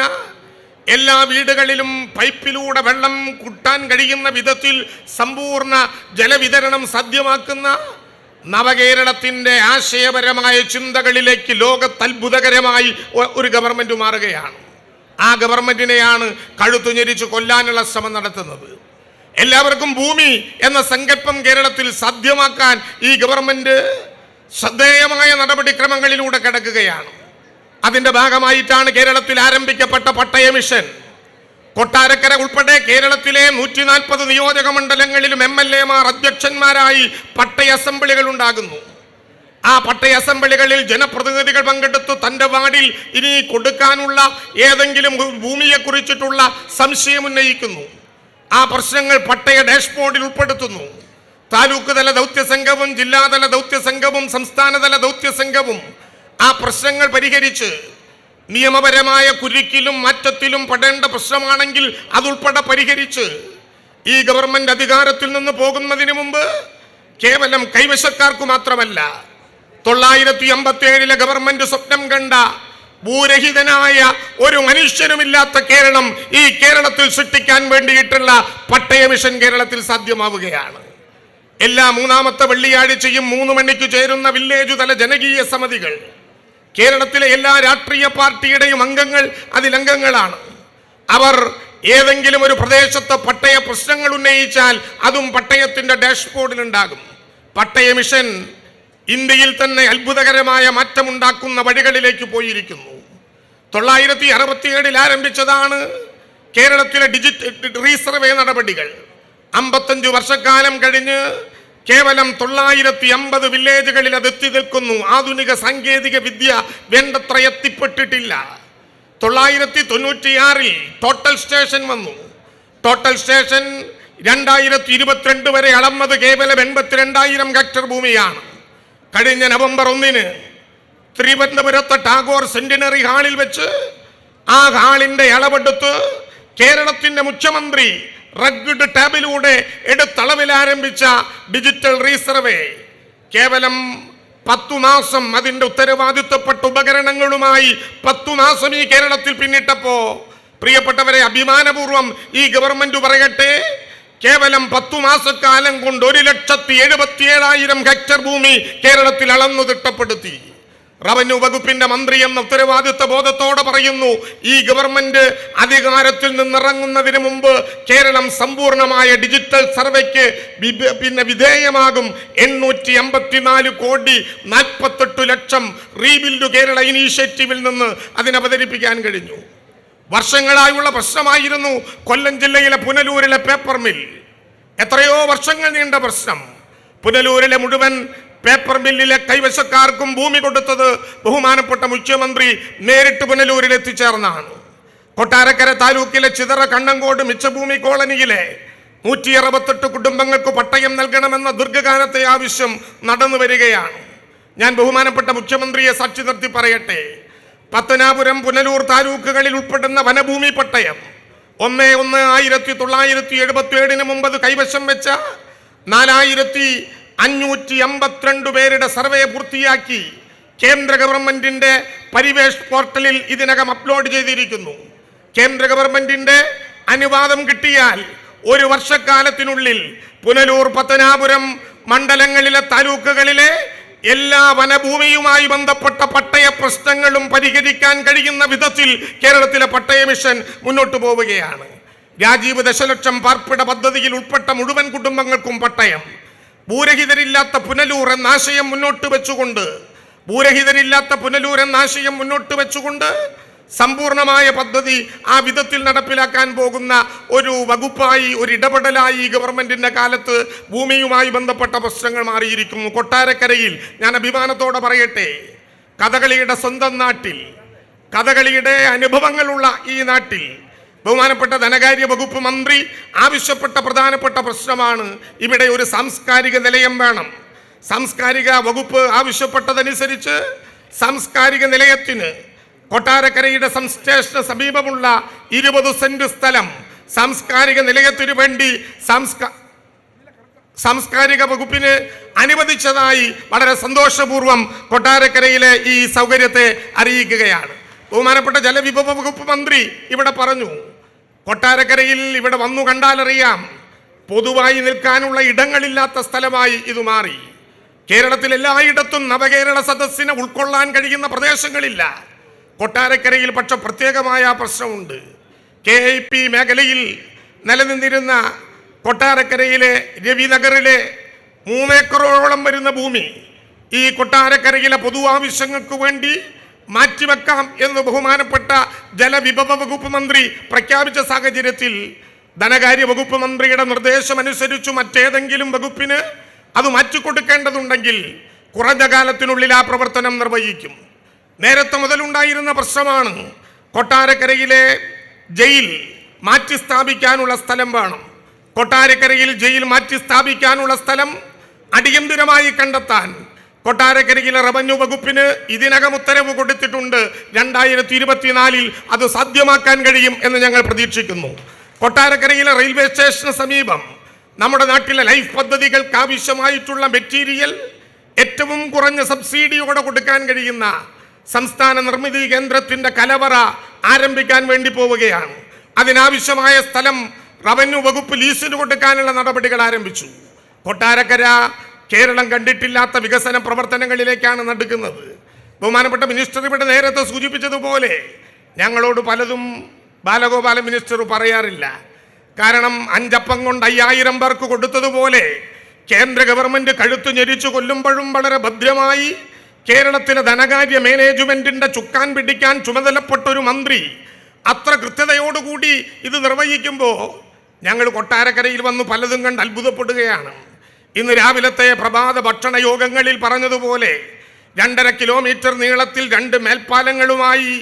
എല്ലാ വീടുകളിലും പൈപ്പിലൂടെ വെള്ളം കുട്ടാൻ കഴിയുന്ന വിധത്തിൽ സമ്പൂർണ്ണ ജലവിതരണം സാധ്യമാക്കുന്ന നവകേരളത്തിൻ്റെ ആശയപരമായ ചിന്തകളിലേക്ക് ലോകത്തത്ഭുതകരമായി ഒരു ഗവൺമെൻറ് മാറുകയാണ്. ആ ഗവൺമെൻറ്റിനെയാണ് കഴുത്തു ഞെരിച്ച് കൊല്ലാനുള്ള ശ്രമം നടത്തുന്നത്. എല്ലാവർക്കും ഭൂമി എന്ന സങ്കല്പം കേരളത്തിൽ സാധ്യമാക്കാൻ ഈ ഗവൺമെൻറ് ശ്രദ്ധേയമായ നടപടിക്രമങ്ങളിലൂടെ കടക്കുകയാണ്. അതിൻ്റെ ഭാഗമായിട്ടാണ് കേരളത്തിൽ ആരംഭിക്കപ്പെട്ട പട്ടയ മിഷൻ. കൊട്ടാരക്കര ഉൾപ്പെടെ കേരളത്തിലെ 140 നിയോജക മണ്ഡലങ്ങളിലും MLA-മാർ അധ്യക്ഷന്മാരായി പട്ടയ അസംബ്ലികൾ ഉണ്ടാകുന്നു. ആ പട്ടയ അസംബ്ലികളിൽ ജനപ്രതിനിധികൾ പങ്കെടുത്ത് തൻ്റെ വാർഡിൽ ഇനി കൊടുക്കാനുള്ള ഏതെങ്കിലും ഭൂമിയെക്കുറിച്ചിട്ടുള്ള സംശയം ഉന്നയിക്കുന്നു. ആ പ്രശ്നങ്ങൾ പട്ടയ ഡാഷ്ബോർഡിൽ ഉൾപ്പെടുത്തുന്നു. താലൂക്ക് തല ദൗത്യ സംഘവും ജില്ലാതല ദൗത്യ സംഘവും സംസ്ഥാനതല ദൗത്യ സംഘവും ആ പ്രശ്നങ്ങൾ പരിഹരിച്ച് നിയമപരമായ കുരുക്കിലും മാറ്റത്തിലും പെടേണ്ട പ്രശ്നമാണെങ്കിൽ അതുൾപ്പെടെ പരിഹരിച്ച് ഈ ഗവൺമെന്റ് അധികാരത്തിൽ നിന്ന് പോകുന്നതിന് മുമ്പ് കേവലം കൈവശക്കാർക്ക് മാത്രമല്ല, 957 ഗവൺമെന്റ് സ്വപ്നം കണ്ട ഭൂരഹിതനായ ഒരു മനുഷ്യനുമില്ലാത്ത കേരളം ഈ കേരളത്തിൽ സൃഷ്ടിക്കാൻ വേണ്ടിയിട്ടുള്ള പട്ടയ മിഷൻ കേരളത്തിൽ സാധ്യമാവുകയാണ്. എല്ലാ മൂന്നാമത്തെ വെള്ളിയാഴ്ചയും 3 മണിക്ക് ചേരുന്ന വില്ലേജ് തല ജനകീയ സമിതികൾ, കേരളത്തിലെ എല്ലാ രാഷ്ട്രീയ പാർട്ടിയുടെയും അംഗങ്ങൾ അതിലംഗങ്ങളാണ്. അവർ ഏതെങ്കിലും ഒരു പ്രദേശത്ത് പട്ടയ പ്രശ്നങ്ങൾ ഉന്നയിച്ചാൽ അതും പട്ടയത്തിൻ്റെ ഡാഷ്ബോർഡിൽ ഉണ്ടാകും. പട്ടയ മിഷൻ ഇന്ത്യയിൽ തന്നെ അത്ഭുതകരമായ മാറ്റമുണ്ടാക്കുന്ന വഴികളിലേക്ക് പോയിരിക്കുന്നു. 967 ആരംഭിച്ചതാണ് കേരളത്തിലെ ഡിജിറ്റൽ റീസർവേ നടപടികൾ. 55 വർഷക്കാലം കഴിഞ്ഞ് കേവലം 950 വില്ലേജുകളിൽ അത് എത്തി നിൽക്കുന്നു. ആധുനിക സാങ്കേതിക വിദ്യ വേണ്ടത്ര എത്തിപ്പെട്ടിട്ടില്ല. 996 ടോട്ടൽ സ്റ്റേഷൻ വന്നു. ടോട്ടൽ സ്റ്റേഷൻ 2022 വരെ അളന്നത് കേവലം 82,000 ഹെക്ടർ ഭൂമിയാണ്. കഴിഞ്ഞ നവംബർ 1 തിരുവനന്തപുരത്തെ ടാഗോർ സെന്റിനറി ഹാളിൽ വെച്ച് ആ ഹാളിൻ്റെ അളവെടുത്ത് കേരളത്തിൻ്റെ മുഖ്യമന്ത്രി റഗ്ഡ് ടാബിലൂടെ എടുത്തളവിൽ ആരംഭിച്ച ഡിജിറ്റൽ റീസർവേ കേവലം 10 മാസം അതിൻ്റെ ഉത്തരവാദിത്വപ്പെട്ട ഉപകരണങ്ങളുമായി 10 മാസം ഈ കേരളത്തിൽ പിന്നിട്ടപ്പോ, പ്രിയപ്പെട്ടവരെ, അഭിമാനപൂർവ്വം ഈ ഗവൺമെന്റ് പറയട്ടെ, കേവലം 10 മാസക്കാലം കൊണ്ട് 1,77,000 ഹെക്ടർ ഭൂമി കേരളത്തിൽ അളന്നു തിട്ടപ്പെടുത്തി. റവന്യൂ വകുപ്പിന്റെ മന്ത്രി എന്ന ഉത്തരവാദിത്വ ബോധത്തോടെ പറയുന്നു, ഈ ഗവൺമെന്റ് അധികാരത്തിൽ നിന്നിറങ്ങുന്നതിന് മുമ്പ് കേരളം സമ്പൂർണമായ ഡിജിറ്റൽ സർവേക്ക് വിധേയമാകും. 854,48,00,000 റീബിൽഡ് കേരള ഇനീഷ്യേറ്റീവിൽ നിന്ന് അതിനെ അവതരിപ്പിക്കാൻ കഴിഞ്ഞു. വർഷങ്ങളായുള്ള പ്രശ്നമായിരുന്നു കൊല്ലം ജില്ലയിലെ പുനലൂരിലെ പേപ്പർ മിൽ. എത്രയോ വർഷങ്ങൾ നീണ്ട പ്രശ്നം. പുനലൂരിലെ മുഴുവൻ പേപ്പർ മില്ലിലെ കൈവശക്കാർക്കും ഭൂമി കൊടുത്തത് ബഹുമാനപ്പെട്ട മുഖ്യമന്ത്രി നേരിട്ട് പുനലൂരിൽ എത്തിച്ചേർന്നാണ്. കൊട്ടാരക്കര താലൂക്കിലെ ചിതറ കണ്ണങ്കോട് മിച്ചഭൂമി കോളനിയിലെ 168 കുടുംബങ്ങൾക്ക് പട്ടയം നൽകണമെന്ന ദീർഘകാലത്തെ ആവശ്യം നടന്നു വരികയാണ്. ഞാൻ ബഹുമാനപ്പെട്ട മുഖ്യമന്ത്രിയെ സാക്ഷി നിർത്തി പറയട്ടെ, പത്തനാപുരം പുനലൂർ താലൂക്കുകളിൽ ഉൾപ്പെടുന്ന വനഭൂമി പട്ടയം 1/1/1977 മുമ്പ് അത് കൈവശം വെച്ച 4,552 പേരുടെ സർവേ പൂർത്തിയാക്കി കേന്ദ്ര ഗവൺമെന്റിന്റെ പരിവേഷ് പോർട്ടലിൽ ഇതിനകം അപ്ലോഡ് ചെയ്തിരിക്കുന്നു. കേന്ദ്ര ഗവൺമെന്റിന്റെ അനുവാദം കിട്ടിയാൽ 1 വർഷക്കാലത്തിനുള്ളിൽ പുനലൂർ, പത്തനാപുരം മണ്ഡലങ്ങളിലെ താലൂക്കുകളിലെ എല്ലാ വനഭൂമിയുമായി ബന്ധപ്പെട്ട പട്ടയ പ്രശ്നങ്ങളും പരിഹരിക്കാൻ കഴിയുന്ന വിധത്തിൽ കേരളത്തിലെ പട്ടയ മിഷൻ മുന്നോട്ട് പോവുകയാണ്. രാജീവ് ദശലക്ഷം പാർപ്പിട പദ്ധതിയിൽ ഉൾപ്പെട്ട മുഴുവൻ കുടുംബങ്ങൾക്കും പട്ടയം. ഭൂരഹിതരില്ലാത്ത പുനലൂർ എന്ന ആശയം മുന്നോട്ട് വെച്ചുകൊണ്ട് സമ്പൂർണമായ പദ്ധതി ആ വിധത്തിൽ നടപ്പിലാക്കാൻ പോകുന്ന ഒരു വകുപ്പായി, ഒരു ഇടപെടലായി ഗവൺമെന്റിന്റെ കാലത്ത് ഭൂമിയുമായി ബന്ധപ്പെട്ട പ്രശ്നങ്ങൾ മാറിയിരിക്കുന്നു. കൊട്ടാരക്കരയിൽ ഞാൻ അഭിമാനത്തോടെ പറയട്ടെ, കഥകളിയുടെ സ്വന്തം നാട്ടിൽ കഥകളിയുടെ അനുഭവങ്ങളുള്ള ഈ നാട്ടിൽ ബഹുമാനപ്പെട്ട ധനകാര്യ വകുപ്പ് മന്ത്രി ആവശ്യപ്പെട്ട പ്രധാനപ്പെട്ട പ്രശ്നമാണ് ഇവിടെ ഒരു സാംസ്കാരിക നിലയം വേണം. സാംസ്കാരിക വകുപ്പ് ആവശ്യപ്പെട്ടതനുസരിച്ച് സാംസ്കാരിക നിലയത്തിന് കൊട്ടാരക്കരയുടെ സംസ്റ്റേഷന് സമീപമുള്ള 20 സെന്റ് സ്ഥലം സാംസ്കാരിക നിലയത്തിനു വേണ്ടി സാംസ്കാരിക വകുപ്പിന് അനുവദിച്ചതായി വളരെ സന്തോഷപൂർവ്വം കൊട്ടാരക്കരയിലെ ഈ സൗകര്യത്തെ അറിയിക്കുകയാണ്. ബഹുമാനപ്പെട്ട ജലവിഭവ വകുപ്പ് മന്ത്രി ഇവിടെ പറഞ്ഞു, കൊട്ടാരക്കരയിൽ ഇവിടെ വന്നു കണ്ടാലറിയാം, പൊതുവായി നിൽക്കാനുള്ള ഇടങ്ങളില്ലാത്ത സ്ഥലമായി ഇത് മാറി. കേരളത്തിൽ എല്ലായിടത്തും നവകേരള സദസ്സിനെ ഉൾക്കൊള്ളാൻ കഴിയുന്ന പ്രദേശങ്ങളില്ല. കൊട്ടാരക്കരയിൽ പക്ഷെ പ്രത്യേകമായ പ്രശ്നമുണ്ട്. KIP മേഖലയിൽ നിലനിന്നിരുന്ന കൊട്ടാരക്കരയിലെ രവിനഗറിലെ 3 ഏക്കറോളം വരുന്ന ഭൂമി ഈ കൊട്ടാരക്കരയിലെ പൊതു ആവശ്യങ്ങൾക്ക് വേണ്ടി മാറ്റിവെക്കാം എന്ന് ബഹുമാനപ്പെട്ട ജലവിഭവ വകുപ്പ് മന്ത്രി പ്രഖ്യാപിച്ച സാഹചര്യത്തിൽ ധനകാര്യ വകുപ്പ് മന്ത്രിയുടെ നിർദ്ദേശമനുസരിച്ചു മറ്റേതെങ്കിലും വകുപ്പിന് അത് മാറ്റിക്കൊടുക്കേണ്ടതുണ്ടെങ്കിൽ കുറഞ്ഞ കാലത്തിനുള്ളിൽ ആ പ്രവർത്തനം നിർവഹിക്കും. നേരത്തെ മുതലുണ്ടായിരുന്ന പ്രശ്നമാണ് കൊട്ടാരക്കരയിലെ ജയിൽ മാറ്റി സ്ഥാപിക്കാനുള്ള സ്ഥലം വേണം. കൊട്ടാരക്കരയിൽ ജയിൽ മാറ്റി സ്ഥാപിക്കാനുള്ള സ്ഥലം അടിയന്തിരമായി കണ്ടെത്താൻ കൊട്ടാരക്കരയിലെ റവന്യൂ വകുപ്പിന് ഇതിനകം ഉത്തരവ് കൊടുത്തിട്ടുണ്ട്. 2024 അത് സാധ്യമാക്കാൻ കഴിയും എന്ന് ഞങ്ങൾ പ്രതീക്ഷിക്കുന്നു. കൊട്ടാരക്കരയിലെ റെയിൽവേ സ്റ്റേഷന് സമീപം നമ്മുടെ നാട്ടിലെ ലൈഫ് പദ്ധതികൾക്ക് ആവശ്യമായിട്ടുള്ള മെറ്റീരിയൽ ഏറ്റവും കുറഞ്ഞ സബ്സിഡിയോടെ കൊടുക്കാൻ കഴിയുന്ന സംസ്ഥാന നിർമ്മിതി കേന്ദ്രത്തിന്റെ കലവറ ആരംഭിക്കാൻ വേണ്ടി പോവുകയാണ്. അതിനാവശ്യമായ സ്ഥലം റവന്യൂ വകുപ്പ് ലീസിന് കൊടുക്കാനുള്ള നടപടികൾ ആരംഭിച്ചു. കൊട്ടാരക്കര കേരളം കണ്ടിട്ടില്ലാത്ത വികസന പ്രവർത്തനങ്ങളിലേക്കാണ് നടക്കുന്നത്. ബഹുമാനപ്പെട്ട മിനിസ്റ്റർ ഇവിടെ നേരത്തെ സൂചിപ്പിച്ചതുപോലെ ഞങ്ങളോട് പലതും ബാലഗോപാല മിനിസ്റ്റർ പറയാറില്ല. കാരണം 5 അപ്പം കൊണ്ട് 5000 പേർക്ക് കൊടുത്തതുപോലെ കേന്ദ്ര ഗവൺമെന്റ് കഴുത്തു ഞെരിച്ചു കൊല്ലുമ്പോഴും വളരെ ഭദ്രമായി കേരളത്തിലെ ധനകാര്യ മാനേജ്മെന്റിന്റെ ചുക്കാൻ പിടിക്കാൻ ചുമതലപ്പെട്ടൊരു മന്ത്രി അത്ര കൃത്യതയോടുകൂടി ഇത് നിർവഹിക്കുമ്പോൾ ഞങ്ങൾ കൊട്ടാരക്കരയിൽ വന്ന് പലതും കണ്ട് അത്ഭുതപ്പെടുകയാണ്. ഇന്ന് രാവിലത്തെ പ്രഭാത ഭക്ഷണ യോഗങ്ങളിൽ പറഞ്ഞതുപോലെ 2.5 കിലോമീറ്റർ നീളത്തിൽ 2 മേൽപ്പാലങ്ങളുമായി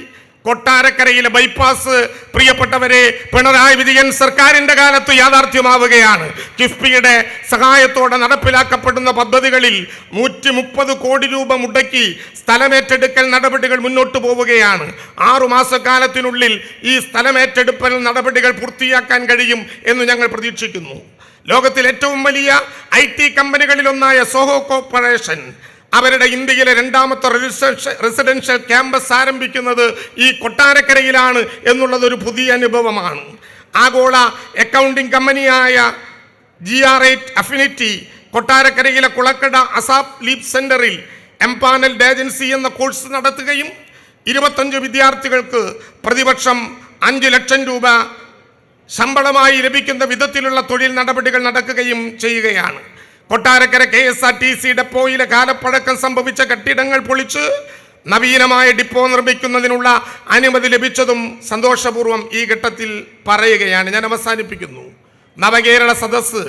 കൊട്ടാരക്കരയിലെ ബൈപ്പാസ് പ്രിയപ്പെട്ടവരെ പിണറായി വിജയൻ സർക്കാരിന്റെ കാലത്ത് യാഥാർത്ഥ്യമാവുകയാണ്. കിഫ്ബിയുടെ സഹായത്തോടെ നടപ്പിലാക്കപ്പെടുന്ന പദ്ധതികളിൽ 130 കോടി രൂപ മുടക്കി സ്ഥലമേറ്റെടുക്കൽ നടപടികൾ മുന്നോട്ട് പോവുകയാണ്. 6 മാസക്കാലത്തിനുള്ളിൽ ഈ സ്ഥലമേറ്റെടുക്കൽ നടപടികൾ പൂർത്തിയാക്കാൻ കഴിയും എന്ന് ഞങ്ങൾ പ്രതീക്ഷിക്കുന്നു. ലോകത്തിൽ ഏറ്റവും വലിയ IT കമ്പനികളിലൊന്നായ സോഹോ കോർപ്പറേഷൻ അവരുടെ ഇന്ത്യയിലെ 2ാമത്തെ റെസിഡൻഷ്യൽ ക്യാമ്പസ് ആരംഭിക്കുന്നത് ഈ കൊട്ടാരക്കരയിലാണ് എന്നുള്ളതൊരു പുതിയ അനുഭവമാണ്. ആഗോള അക്കൗണ്ടിംഗ് കമ്പനിയായ GR8 അഫിനിറ്റി കൊട്ടാരക്കരയിലെ കുളക്കട അസാപ് ലീപ് സെന്ററിൽ എംപാനൽഡ് ഏജൻസി എന്ന കോഴ്സ് നടത്തുകയും 25 വിദ്യാർത്ഥികൾക്ക് പ്രതിവർഷം 5 ലക്ഷം രൂപ ശമ്പളമായി ലഭിക്കുന്ന വിധത്തിലുള്ള തൊഴിൽ നടപടികൾ നടക്കുകയും ചെയ്യുകയാണ്. കൊട്ടാരക്കര KSRTC ഡെപ്പോയിലെ കാലപ്പഴക്കം സംഭവിച്ച കെട്ടിടങ്ങൾ പൊളിച്ച് നവീനമായ ഡിപ്പോ നിർമ്മിക്കുന്നതിനുള്ള അനുമതി ലഭിച്ചതും സന്തോഷപൂർവ്വം ഈ ഘട്ടത്തിൽ പറയുകയാണ്. ഞാൻ അവസാനിപ്പിക്കുന്നു. നവകേരള സദസ്സ്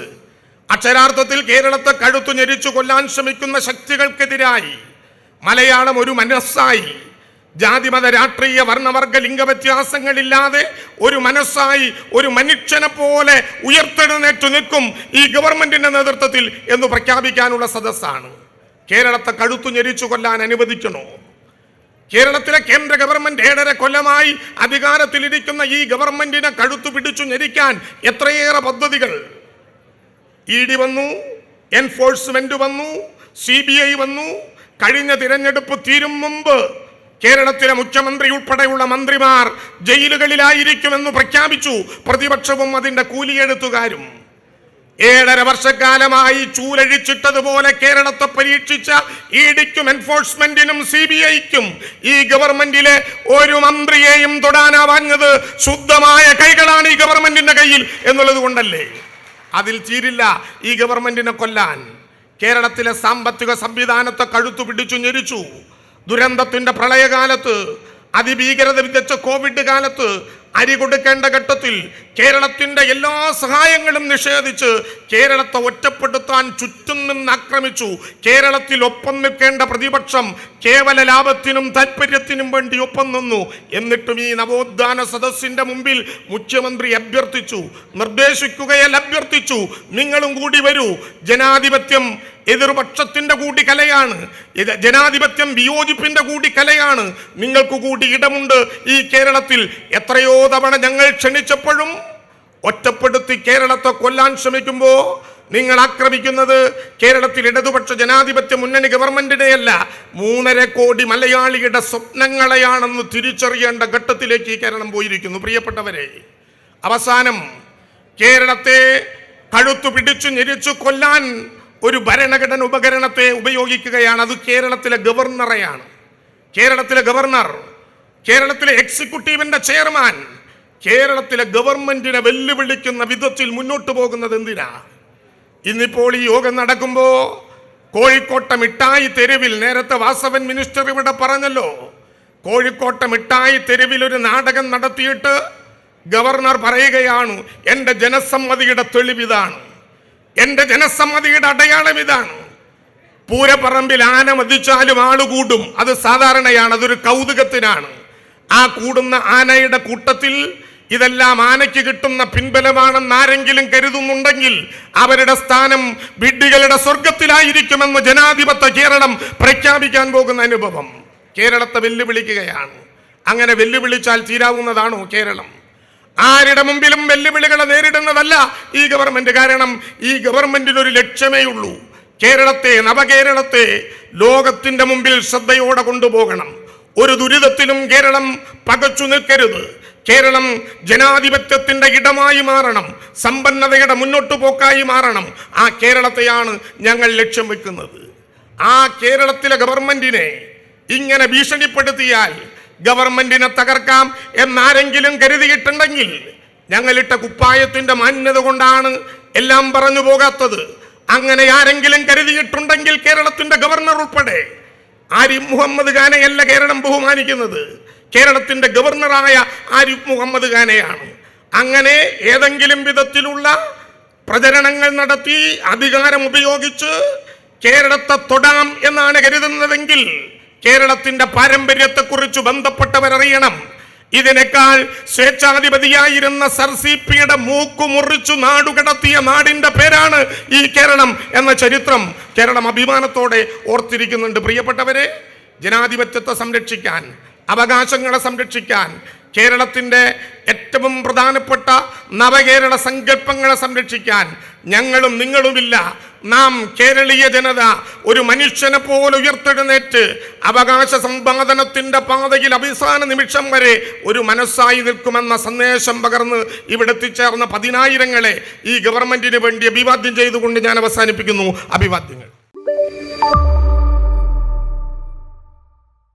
അക്ഷരാർത്ഥത്തിൽ കേരളത്തെ കഴുത്തു ഞെരിച്ചു കൊല്ലാൻ ശ്രമിക്കുന്ന ശക്തികൾക്കെതിരായി മലയാളം ഒരു മനസ്സായി, ജാതിമത രാഷ്ട്രീയ വർണ്ണവർഗ ലിംഗവ്യത്യാസങ്ങളില്ലാതെ ഒരു മനസ്സായി ഒരു മനുഷ്യനെ പോലെ ഉയർത്തെഴുന്നേറ്റു നിൽക്കും ഈ ഗവൺമെന്റിന്റെ നേതൃത്വത്തിൽ എന്ന് പ്രഖ്യാപിക്കാനുള്ള സദസ്സാണ്. കേരളത്തെ കഴുത്തു ഞെരിച്ചു കൊല്ലാൻ അനുവദിക്കണോ? കേരളത്തിലെ കേന്ദ്ര ഗവൺമെന്റ് 7.5 കൊല്ലമായി അധികാരത്തിലിരിക്കുന്ന ഈ ഗവൺമെന്റിനെ കഴുത്തു പിടിച്ചു ഞെരിക്കാൻ എത്രയേറെ പദ്ധതികൾ. ED വന്നു, എൻഫോഴ്സ്മെന്റ് വന്നു, CBI വന്നു. കഴിഞ്ഞ തിരഞ്ഞെടുപ്പ് തീരും മുമ്പ് കേരളത്തിലെ മുഖ്യമന്ത്രി ഉൾപ്പെടെയുള്ള മന്ത്രിമാർ ജയിലുകളിലായിരിക്കുമെന്ന് പ്രഖ്യാപിച്ചു. പ്രതിപക്ഷവും അതിന്റെ കൂലിയെഴുത്തുകാരും 7.5 വർഷക്കാലമായി ചൂലഴിച്ചിട്ടതുപോലെ കേരളത്തെ പരീക്ഷിച്ച EDക്കും എൻഫോഴ്സ്മെന്റിനും CBIക്കും ഈ ഗവൺമെന്റിലെ ഒരു മന്ത്രിയെയും തൊടാനാവാഞ്ഞത് ശുദ്ധമായ കൈകളാണ് ഈ ഗവൺമെന്റിന്റെ കയ്യിൽ എന്നുള്ളത് കൊണ്ടല്ലേ? അതിൽ തീരില്ല ഈ ഗവൺമെന്റിനെ കൊല്ലാൻ. കേരളത്തിലെ സാമ്പത്തിക സംവിധാനത്തെ കഴുത്തു പിടിച്ചു ഞെരിച്ചു. ദുരന്തത്തിന്റെ പ്രളയകാലത്ത്, അതിഭീകരത വിതച്ച കോവിഡ് കാലത്ത് അരി കൊടുക്കേണ്ട ഘട്ടത്തിൽ കേരളത്തിന്റെ എല്ലാ സഹായങ്ങളും നിഷേധിച്ച് കേരളത്തെ ഒറ്റപ്പെടുത്താൻ ചുറ്റും നിന്ന് ആക്രമിച്ചു. കേരളത്തിൽ ഒപ്പം നിൽക്കേണ്ട പ്രതിപക്ഷം കേവല ലാഭത്തിനും താല്പര്യത്തിനും വേണ്ടി ഒപ്പം നിന്നു. എന്നിട്ടും ഈ നവോത്ഥാന സദസ്സിന്റെ മുമ്പിൽ മുഖ്യമന്ത്രി അഭ്യർത്ഥിച്ചു, നിർദ്ദേശിക്കുകയല്ല അഭ്യർത്ഥിച്ചു, നിങ്ങളും കൂടി വരൂ. ജനാധിപത്യം എതിർപക്ഷത്തിന്റെ കൂടി കലയാണ്, ജനാധിപത്യം വിയോജിപ്പിന്റെ കൂടി കലയാണ്. നിങ്ങൾക്ക് കൂടി ഇടമുണ്ട് ഈ കേരളത്തിൽ. എത്രയോ തവണ ഞങ്ങൾ ക്ഷണിച്ചപ്പോഴും ഒറ്റപ്പെടുത്തി കേരളത്തെ കൊല്ലാൻ ശ്രമിക്കുമ്പോൾ നിങ്ങൾ ആക്രമിക്കുന്നത് കേരളത്തിൽ ഇടതുപക്ഷ ജനാധിപത്യ മുന്നണി ഗവൺമെന്റിനെയല്ല, 3.5 കോടി മലയാളിയുടെ സ്വപ്നങ്ങളെയാണെന്ന് തിരിച്ചറിയേണ്ട ഘട്ടത്തിലേക്ക് ഈ കേരളം പോയിരിക്കുന്നു. പ്രിയപ്പെട്ടവരെ, അവസാനം കേരളത്തെ കഴുത്തു പിടിച്ചു ഞെരിച്ചു കൊല്ലാൻ ഒരു ഭരണഘടന ഉപകരണത്തെ ഉപയോഗിക്കുകയാണ്. അത് കേരളത്തിലെ ഗവർണറെയാണ്. കേരളത്തിലെ ഗവർണർ, കേരളത്തിലെ എക്സിക്യൂട്ടീവിന്റെ ചെയർമാൻ കേരളത്തിലെ ഗവൺമെന്റിനെ വെല്ലുവിളിക്കുന്ന വിധത്തിൽ മുന്നോട്ട് പോകുന്നത് എന്തിനാ? ഇന്നിപ്പോൾ ഈ യോഗം നടക്കുമ്പോൾ കോഴിക്കോട്ടെ മിഠായി തെരുവിൽ, നേരത്തെ വാസവൻ മിനിസ്റ്റർ ഇവിടെ പറഞ്ഞല്ലോ, കോഴിക്കോട്ടെ മിഠായി തെരുവിൽ ഒരു നാടകം നടത്തിയിട്ട് ഗവർണർ പറയുകയാണ്, എൻ്റെ ജനസമ്മതിയുടെ തെളിവിതാണ്, എൻ്റെ ജനസമ്മതിയുടെ അടയാളം ഇതാണ്. പൂരപ്പറമ്പിൽ ആന മതിച്ചാലും ആള് കൂടും, അത് സാധാരണയാണ്, അതൊരു കൗതുകത്തിനാണ്. ആ കൂടുന്ന ആനയുടെ കൂട്ടത്തിൽ ഇതെല്ലാം ആനയ്ക്ക് കിട്ടുന്ന പിൻബലമാണെന്ന് ആരെങ്കിലും കരുതുന്നുണ്ടെങ്കിൽ അവരുടെ സ്ഥാനം വിഡ്ഢികളുടെ സ്വർഗത്തിലായിരിക്കുമെന്ന് ജനാധിപത്യ കേരളം പ്രഖ്യാപിക്കാൻ പോകുന്ന അനുഭവം കേരളത്തെ വെല്ലുവിളിക്കുകയാണ്. അങ്ങനെ വെല്ലുവിളിച്ചാൽ തീരാവുന്നതാണോ കേരളം? ആരുടെ മുമ്പിലും വെല്ലുവിളികളെ നേരിടുന്നതല്ല ഈ ഗവൺമെന്റ്. കാരണം ഈ ഗവൺമെന്റിനൊരു ലക്ഷ്യമേ ഉള്ളൂ, കേരളത്തെ, നവകേരളത്തെ ലോകത്തിന്റെ മുമ്പിൽ ശ്രദ്ധയോടെ കൊണ്ടുപോകണം. ഒരു ദുരിതത്തിലും കേരളം പകച്ചു നിൽക്കരുത്. കേരളം ജനാധിപത്യത്തിന്റെ ഇടമായി മാറണം, സമ്പന്നതയുടെ മുന്നോട്ടു പോക്കായി മാറണം. ആ കേരളത്തെയാണ് ഞങ്ങൾ ലക്ഷ്യം വെക്കുന്നത്. ആ കേരളത്തിലെ ഗവൺമെന്റിനെ ഇങ്ങനെ ഭീഷണിപ്പെടുത്തിയാൽ ഗവൺമെന്റിനെ തകർക്കാം എന്നാരെങ്കിലും കരുതിയിട്ടുണ്ടെങ്കിൽ ഞങ്ങളിട്ട കുപ്പായത്തിന്റെ മാന്യത കൊണ്ടാണ് എല്ലാം പറഞ്ഞു പോകാത്തത്. അങ്ങനെ ആരെങ്കിലും കരുതിയിട്ടുണ്ടെങ്കിൽ കേരളത്തിന്റെ ഗവർണർ ഉൾപ്പെടെ ആരിഫ് മുഹമ്മദ് ഖാനെയല്ല കേരളം ബഹുമാനിക്കുന്നത്, കേരളത്തിന്റെ ഗവർണറായ ആരിഫ് മുഹമ്മദ് ഖാനെയാണ്. അങ്ങനെ ഏതെങ്കിലും വിധത്തിലുള്ള പ്രചരണങ്ങൾ നടത്തി അധികാരം ഉപയോഗിച്ച് കേരളത്തെ തൊടാം എന്നാണ് കരുതുന്നതെങ്കിൽ കേരളത്തിന്റെ പാരമ്പര്യത്തെക്കുറിച്ച് ബന്ധപ്പെട്ടവരറിയണം. ഇതിനേക്കാൾ സ്വേച്ഛാധിപതിയായിരുന്ന സർ CP-യുടെ മൂക്കു മുറിച്ചു നാടുകടത്തിയ നാടിന്റെ പേരാണ് ഈ കേരളം എന്ന ചരിത്രം കേരളം അഭിമാനത്തോടെ ഓർത്തിരിക്കുന്നുണ്ട്. പ്രിയപ്പെട്ടവരെ, ജനാധിപത്യത്തെ സംരക്ഷിക്കാൻ, അവകാശങ്ങളെ സംരക്ഷിക്കാൻ, കേരളത്തിൻ്റെ ഏറ്റവും പ്രധാനപ്പെട്ട നവകേരള സങ്കല്പങ്ങളെ സംരക്ഷിക്കാൻ ഞങ്ങളും നിങ്ങളുമില്ല. നാം കേരളീയ ജനത ഒരു മനുഷ്യനെ പോലെ ഉയർത്തെഴുന്നേറ്റ് അവകാശ സമ്പാദനത്തിന്റെ പാതയിൽ അവസാന നിമിഷം വരെ ഒരു മനസ്സായി നിൽക്കുമെന്ന സന്ദേശം പകർന്ന് ഇവിടെ എത്തിച്ചേർന്ന 10,000-ങ്ങളെ ഈ ഗവൺമെന്റിന് വേണ്ടി അഭിവാദ്യം ചെയ്തുകൊണ്ട് ഞാൻ അവസാനിപ്പിക്കുന്നു. അഭിവാദ്യങ്ങൾ.